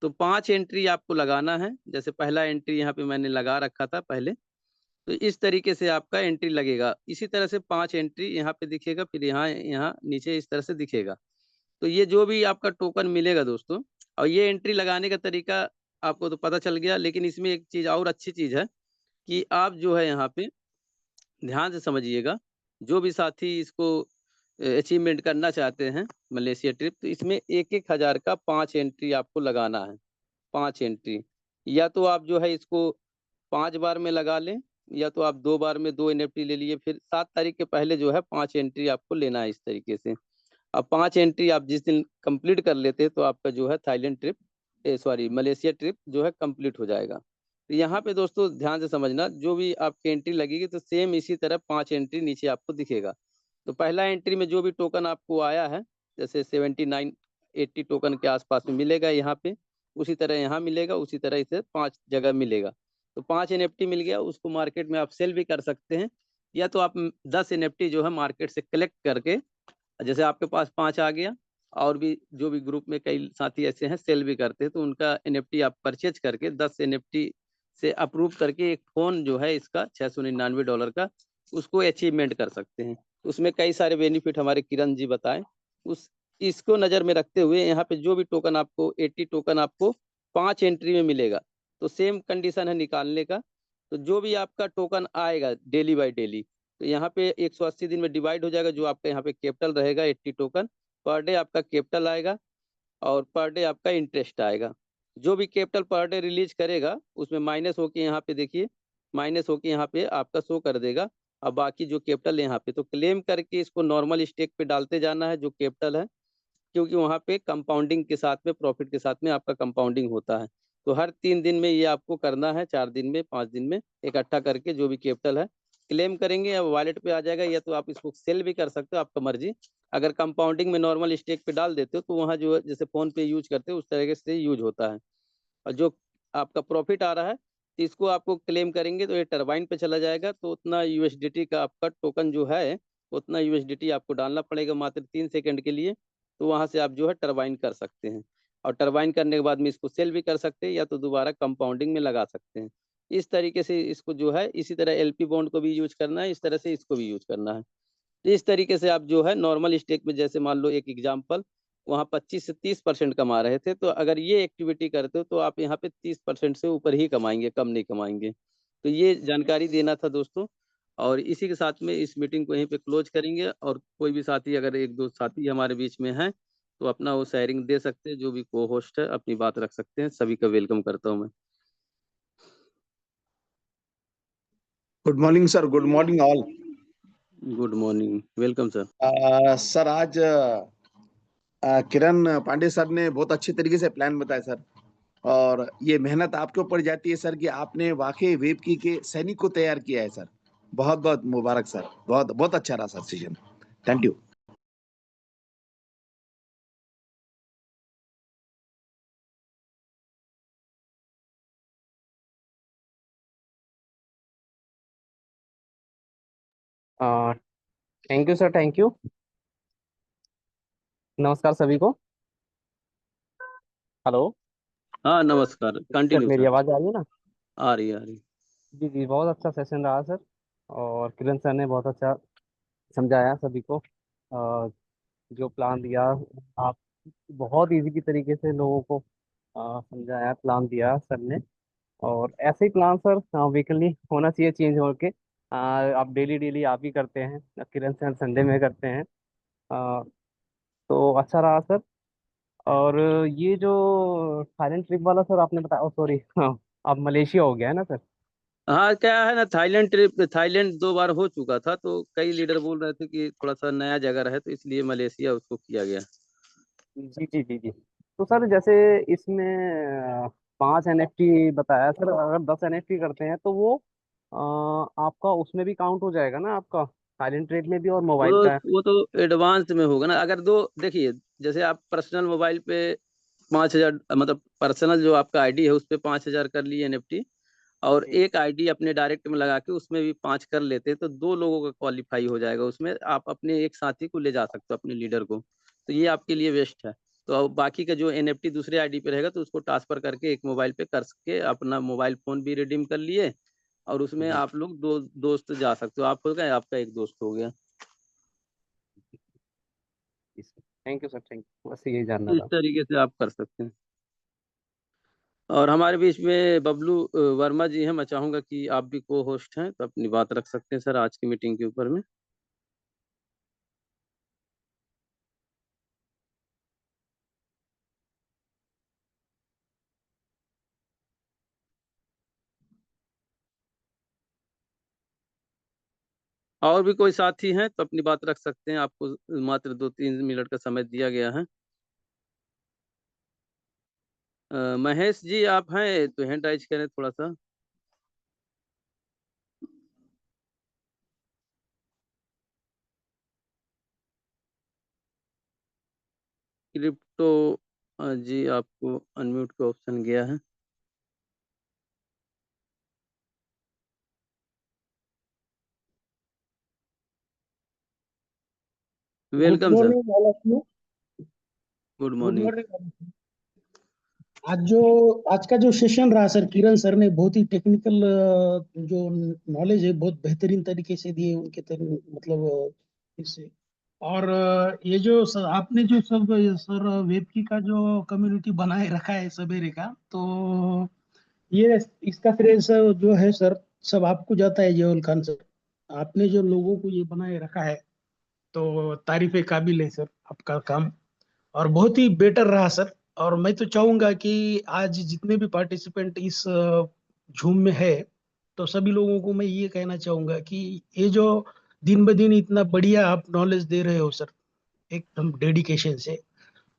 तो 5 एंट्री आपको लगाना है। जैसे पहला एंट्री यहाँ पे मैंने लगा रखा था पहले, तो इस तरीके से आपका एंट्री लगेगा। इसी तरह से 5 एंट्री यहाँ पे दिखेगा, फिर यहाँ यहाँ नीचे इस तरह से दिखेगा। तो ये जो भी आपका टोकन मिलेगा दोस्तों, और ये एंट्री लगाने का तरीका आपको तो पता चल गया, लेकिन इसमें एक चीज और अच्छी चीज है कि आप जो है यहाँ पे ध्यान से समझिएगा। जो भी साथी इसको अचीवमेंट करना चाहते हैं मलेशिया ट्रिप, तो इसमें 1-1 हजार का 5 एंट्री आपको लगाना है। 5 एंट्री, या तो आप जो है इसको 5 बार में लगा लें, या तो आप 2 बार में 2 एनएफटी ले लिए। फिर 7 तारीख के पहले जो है 5 एंट्री आपको लेना है इस तरीके से। अब 5 एंट्री आप जिस दिन कंप्लीट कर लेते हैं, तो आपका जो है Thailand trip, sorry Malaysia trip जो है कंप्लीट हो जाएगा। तो यहाँ पे दोस्तों ध्यान से समझना, जो भी आपकी एंट्री लगेगी तो सेम इसी तरह 5 एंट्री नीचे आपको दिखेगा। तो पहला एंट्री में जो भी टोकन आपको आया है, जैसे 79-80 टोकन के आसपास में मिलेगा यहाँ पे, उसी तरह यहाँ मिलेगा, उसी तरह इसे 5 जगह मिलेगा। तो 5 एनएफटी मिल गया, उसको मार्केट में आप सेल भी कर सकते हैं, या तो आप 10 एनएफटी जो है मार्केट से कलेक्ट करके, जैसे आपके पास 5 आ गया, और भी जो भी ग्रुप में कई साथी ऐसे हैं सेल भी करते हैं, तो उनका एनएफटी आप परचेज करके 10 एनएफटी से अप्रूव करके एक फोन जो है इसका $699 का, उसको अचीवमेंट कर सकते हैं। उसमें कई सारे बेनिफिट हमारे किरण जी बताएं। उस इसको नजर में रखते हुए यहाँ पे जो भी टोकन आपको 80 टोकन आपको 5 एंट्री में मिलेगा, तो सेम कंडीशन है निकालने का। तो जो भी आपका टोकन आएगा डेली बाय डेली, तो यहाँ पे 180 दिन में डिवाइड हो जाएगा। जो आपका यहाँ पे कैपिटल रहेगा 80 टोकन, पर डे आपका कैपिटल आएगा, और पर डे आपका इंटरेस्ट आएगा। जो भी कैपिटल पर डे रिलीज करेगा, उसमें माइनस होके यहाँ पे देखिए, माइनस होके यहाँ पे आपका शो कर देगा। अब बाकी जो कैपिटल यहाँ पे, तो क्लेम करके इसको नॉर्मल स्टेक पे डालते जाना है जो कैपिटल है, क्योंकि वहाँ पे कंपाउंडिंग के साथ में, प्रॉफिट के साथ में आपका कंपाउंडिंग होता है। तो हर 3 दिन में ये आपको करना है, 4 दिन में, 5 दिन में इकट्ठा करके जो भी कैपिटल है क्लेम करेंगे, या वॉलेट पे आ जाएगा, या तो आप इसको सेल भी कर सकते हो, आपका मर्जी। अगर कंपाउंडिंग में नॉर्मल स्टेक पे डाल देते हो, तो वहाँ जो है जैसे फोन पे यूज करते हो उस तरीके से यूज होता है। और जो आपका प्रॉफिट आ रहा है, तो इसको आपको क्लेम करेंगे तो ये टरबाइन पे चला जाएगा। तो उतना यूएसडीटी का आपका टोकन जो है, उतना यूएसडीटी आपको डालना पड़ेगा मात्र 3 सेकंड के लिए। तो वहां से आप जो है टरबाइन कर सकते हैं, और टरबाइन करने के बाद में इसको सेल भी कर सकते हैं, या तो दोबारा कंपाउंडिंग में लगा सकते हैं। इस तरीके से इसको जो है, इसी तरह एलपी बॉन्ड को भी यूज करना है, इस तरह से इसको भी यूज करना है। तो इस तरीके से आप जो है नॉर्मल स्टेक में, जैसे मान लो एक एग्जाम्पल, वहाँ 25 से 30% कमा रहे थे, तो अगर ये एक्टिविटी करते हो तो आप यहाँ पे 30% से ऊपर ही कमाएंगे, कम नहीं कमाएंगे। तो ये जानकारी देना था दोस्तों, और इसी के साथ में इस मीटिंग को यहीं पे क्लोज करेंगे। और कोई भी साथी, अगर 1-2 साथी हमारे बीच में हैं, तो अपना वो शेयरिंग दे सकते हैं। जो भी को होस्ट है अपनी बात रख सकते हैं। सभी का वेलकम करता हूँ मैं। Good morning sir, good morning all. Good morning, welcome sir. Sir आज किरण पांडे सर ने बहुत अच्छे तरीके से प्लान बताया सर, और ये मेहनत आपके ऊपर जाती है सर कि आपने वाकई वेब की के सैनिक को तैयार किया है सर। बहुत बहुत मुबारक सर, बहुत बहुत अच्छा रहा sir season. Thank you. Thank you sir, thank you. नमस्कार सभी को। हेलो हाँ नमस्कार, सर, कंटिन्यू मेरी सर। आवाज़ आ रही है ना? आ रही है, आ रही है। जी जी, बहुत अच्छा सेशन रहा सर, और किरण सर ने बहुत अच्छा समझाया सभी को। जो प्लान दिया आप, बहुत इजी की तरीके से लोगों को समझाया, प्लान दिया सर ने। और ऐसे ही प्लान सर वीकली होना चाहिए, चेंज होके। आप डेली डेली आप ही करते हैं, किरण सर संडे में करते हैं। अ, तो अच्छा रहा सर। और ये जो थाईलैंड ट्रिप वाला सर आपने बताया, सॉरी, हाँ, अब मलेशिया हो गया है ना सर? हाँ, क्या है ना, थाईलैंड ट्रिप, थाईलैंड 2 बार हो चुका था, तो कई लीडर बोल रहे थे कि थोड़ा सा नया जगह रहे, तो इसलिए मलेशिया उसको किया गया। जी जी जी जी। तो सर जैसे इसमें 5 NFT बताया सर, अगर 10 NFT करते हैं तो वो आपका उसमें भी काउंट हो जाएगा ना, आपका साइलेंट रेट में भी और वो मोबाइल का? वो तो एडवांस में होगा ना। अगर दो, देखिए, जैसे आप पर्सनल मोबाइल पे 5,000, मतलब पर्सनल जो आपका आईडी है उस पे 5,000 कर लिए एनएफटी, और जी एक आईडी अपने डायरेक्ट में लगा के उसमें भी 5 कर लेते, तो 2 लोगों का क्वालिफाई हो जाएगा। उसमें आप अपने एक साथी को ले जा सकते हो, अपने लीडर को। तो ये आपके लिए बेस्ट है। तो अब बाकी का जो NFT दूसरे आईडी पे रहेगा तो उसको ट्रांसफर करके एक मोबाइल पे कर के अपना मोबाइल फोन भी रिडीम कर लिए, और उसमें जी आप लोग दो दोस्त जा सकते हो। आप हो गए, आपका एक दोस्त हो गया। Thank you sir, thank you, बस यही जानना इस था। तरीके से आप कर सकते हैं। और हमारे बीच में बबलू वर्मा जी हैं, मैं चाहूंगा कि आप भी को होस्ट हैं तो अपनी बात रख सकते हैं सर आज की मीटिंग के ऊपर में। और भी कोई साथी हैं तो अपनी बात रख सकते हैं, आपको मात्र 2-3 मिनट का समय दिया गया है। महेश जी आप हैं तो हैंड राइज करें थोड़ा सा। क्रिप्टो जी आपको अनम्यूट का ऑप्शन गया है। Good welcome sir. Morning all of you. Good good morning. Morning. आज का जो सेशन रहा सर, किरण सर ने बहुत ही टेक्निकल जो नॉलेज है बहुत बेहतरीन तरीके से दिए उनके मतलब इससे। और ये जो सर आपने जो सब सर वेबकी का जो कम्युनिटी बनाए रखा है सवेरे का, तो ये इसका श्रेय सर जो है सर सब आपको जाता है जयवल खान सर। आपने जो लोगों को ये बनाए रखा है तो तारीफ काबिल है सर आपका काम, और बहुत ही बेटर रहा सर। और मैं तो चाहूंगा कि आज जितने भी पार्टिसिपेंट इस झूम में है, तो सभी लोगों को मैं ये कहना चाहूंगा कि ये जो दिन ब दिन इतना बढ़िया आप नॉलेज दे रहे हो सर, एकदम डेडिकेशन से,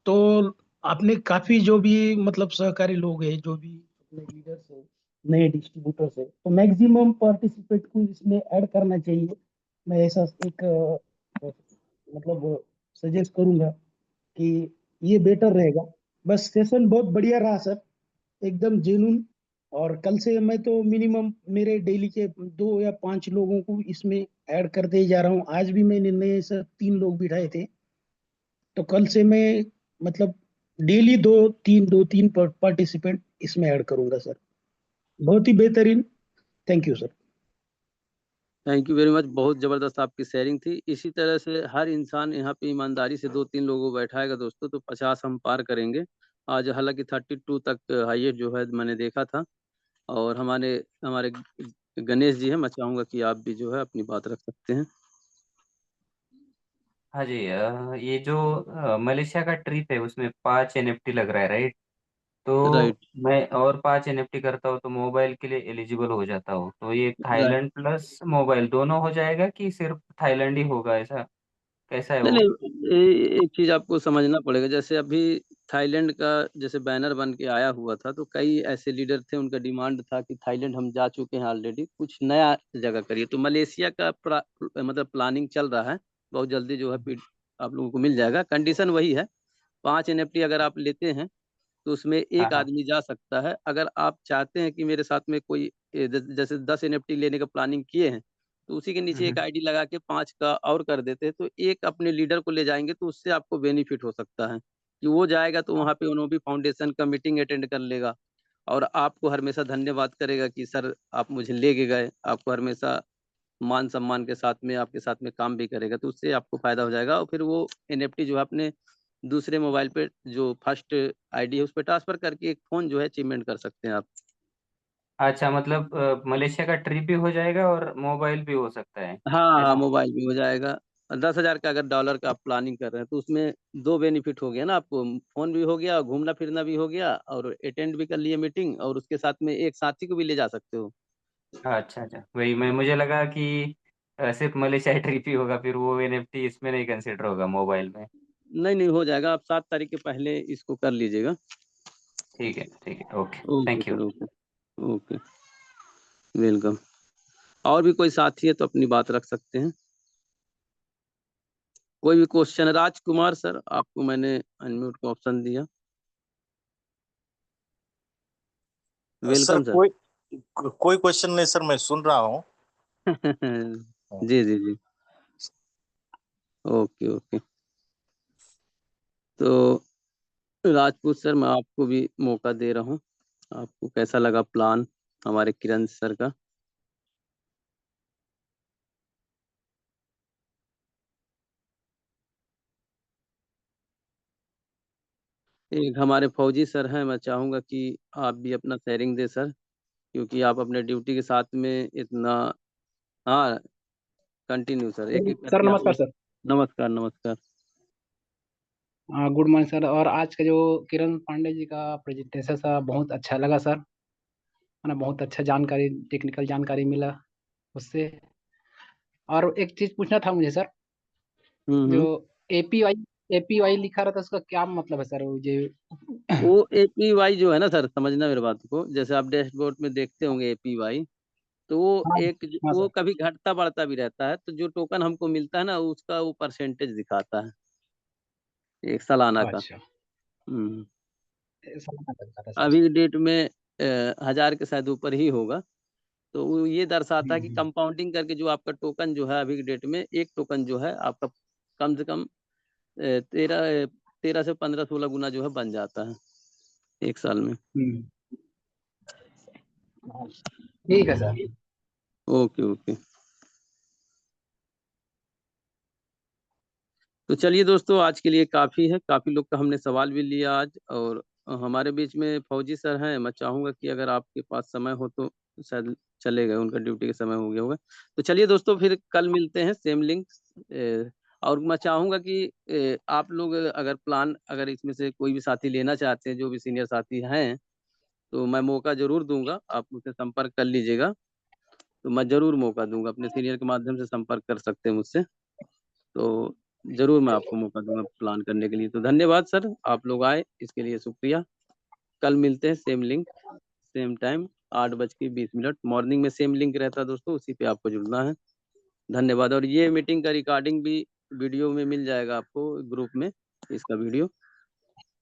तो आपने काफी जो भी मतलब सहकारी लोग हैं, जो भी अपने लीडर्स हैं, नए डिस्ट्रीब्यूटर्स हैं, तो मैक्सिमम पार्टिसिपेंट को इसमें ऐड करना चाहिए। मैं ऐसा एक मतलब सजेस्ट करूंगा कि ये बेटर रहेगा। बस सेशन बहुत बढ़िया रहा सर, एकदम जेन्युइन। और कल से मैं तो मिनिमम मेरे डेली के 2 या 5 लोगों को इसमें ऐड करते ही जा रहा हूँ। आज भी मैंने नए सर 3 लोग बिठाए थे, तो कल से मैं मतलब डेली 2-3 पार्टिसिपेंट इसमें ऐड करूंगा सर। बहुत ही बेहतरीन। Thank you sir. Thank you very much. बहुत ज़बरदस्त आपकी शेयरिंग थी। इसी तरह से हर इंसान यहाँ पे ईमानदारी से 2-3 लोगों को बैठाएगा दोस्तों तो 50 हम पार करेंगे। आज हालांकि 32 तक हाईएस्ट जो है मैंने देखा था। और हमारे हमारे गणेश जी हैं, मैं चाहूँगा कि आप भी जो है अपनी बात रख सकते हैं। हाँ जी, ये जो मलेशिया का ट्रिप है उसमें 5 NFT लग रहा है, राइट? तो राइट मैं और 5 NFT करता हूँ तो मोबाइल के लिए एलिजिबल हो जाता हूँ, तो ये राइट। थाईलैंड प्लस मोबाइल दोनों हो जाएगा कि सिर्फ थाईलैंड ही होगा, ऐसा कैसा है नहीं वो? नहीं, एक चीज आपको समझना पड़ेगा। जैसे अभी थाईलैंड का जैसे बैनर बन के आया हुआ था, तो कई ऐसे लीडर थे, उनका डिमांड था कि थाईलैंड हम जा चुके हैं ऑलरेडी, कुछ नया जगह करिए। तो मलेशिया का मतलब प्लानिंग चल रहा है। बहुत जल्दी जो है आप लोगों को मिल जाएगा। कंडीशन वही है, 5 NFT अगर आप लेते हैं तो उसमें हाँ एक हाँ। आदमी जा सकता है। अगर आप चाहते हैं कि मेरे साथ में कोई जैसे 10 NFT लेने का प्लानिंग किए हैं, तो उसी के नीचे एक हम्म। आईडी लगा के 5 का और कर देते हैं, तो एक अपने लीडर को ले जाएंगे तो उससे आपको बेनिफिट हो सकता है कि वो जाएगा तो वहाँ पे उन्होंने भी फाउंडेशन का मीटिंग अटेंड कर लेगा, और आपको हमेशा धन्यवाद करेगा कि सर आप मुझे ले के गए। आपको हमेशा मान सम्मान के साथ में आपके साथ में काम भी करेगा, तो उससे आपको फायदा हो जाएगा। और फिर वो NFT जो है अपने दूसरे मोबाइल पे जो फर्स्ट आईडी है उस पर ट्रांसफर करके एक फोन जो है अचीवमेंट कर सकते हैं आप। अच्छा, मतलब मलेशिया का ट्रिप भी हो जाएगा और मोबाइल भी हो सकता है, हाँ हाँ, ऐसा? मोबाइल भी हो जाएगा। 10,000 का अगर डॉलर का आप प्लानिंग कर रहे हैं तो उसमें दो बेनिफिट हो गया ना आपको, फोन भी हो गया, घूमना फिरना भी हो गया, और अटेंड भी कर लिए मीटिंग, और उसके साथ में एक साथी को भी ले जा सकते हो। अच्छा अच्छा, वही मैं मुझे लगा कि सिर्फ मलेशिया ट्रिप ही होगा, फिर वो NFT इसमें नहीं कंसिडर होगा मोबाइल में। नहीं नहीं, हो जाएगा। आप 7 तारीख के पहले इसको कर लीजिएगा। ठीक है ठीक है, okay. Okay thank you. Sir, okay. Okay, welcome. और भी कोई साथी है तो अपनी बात रख सकते हैं। कोई भी क्वेश्चन? राजकुमार सर, आपको मैंने अनम्यूट का ऑप्शन दिया। Sir welcome sir. कोई कोई क्वेश्चन नहीं सर, मैं सुन रहा हूँ। जी जी जी। Okay okay. तो राजपूत सर, मैं आपको भी मौका दे रहा हूँ। आपको कैसा लगा प्लान हमारे किरण सर का? एक हमारे फौजी सर हैं, मैं चाहूंगा कि आप भी अपना शेयरिंग दे सर, क्योंकि आप अपने ड्यूटी के साथ में इतना। हाँ, कंटिन्यू सर, एक एक सर करके आप नमस्कार लोग। सर। नमस्कार नमस्कार। Good morning sir. और आज का जो किरण पांडे जी का प्रेजेंटेशन था बहुत अच्छा लगा सर, है ना। बहुत अच्छा जानकारी, टेक्निकल जानकारी मिला उससे। और एक चीज पूछना था मुझे सर, जो हम्म। एपीवाई एपीवाई लिखा रहता है उसका क्या मतलब है सर? वो जो वो एपीवाई जो है ना सर, समझना मेरे बात को, जैसे आप डैशबोर्ड में देखते होंगे एपीवाई, तो वो हाँ हाँ वो सर। कभी घटता बढ़ता भी रहता है, तो जो टोकन हमको मिलता है ना, उसका वो परसेंटेज दिखाता है, एक सालाना का। अच्छा, हम्म। ऐसा लगता था सर। अभी की डेट में 1000 के शायद ऊपर ही होगा। तो वो ये दर्शाता है कि हम्म। कंपाउंडिंग करके जो आपका टोकन जो है अभी की डेट में, एक टोकन जो है आपका कम से कम 13 से 15-16 गुना जो है बन जाता है एक साल में। हम्म। हाँ, ठीक है सर। Okay okay. तो चलिए दोस्तों, आज के लिए काफ़ी है, काफ़ी लोग का हमने सवाल भी लिया आज। और हमारे बीच में फौजी सर हैं, मैं चाहूँगा कि अगर आपके पास समय हो तो शायद चले गए, उनका ड्यूटी का समय हो गया होगा। तो चलिए दोस्तों, फिर कल मिलते हैं, सेम लिंक। और मैं चाहूँगा कि आप लोग अगर प्लान, अगर इसमें से कोई भी साथी लेना चाहते हैं, जो भी सीनियर साथी हैं, तो मैं मौका ज़रूर दूंगा, आप मुझसे संपर्क कर लीजिएगा। तो मैं ज़रूर मौका दूंगा, अपने सीनियर के माध्यम से संपर्क कर सकते हैं मुझसे। तो जरूर मैं आपको मौका दूंगा प्लान करने के लिए। तो धन्यवाद सर, आप लोग आए इसके लिए शुक्रिया। कल मिलते हैं, same link same time, 8:20 morning में सेम लिंक रहता है दोस्तों, उसी पे आपको जुड़ना है। धन्यवाद। और ये मीटिंग का रिकॉर्डिंग भी वीडियो में मिल जाएगा आपको ग्रुप में, इसका वीडियो।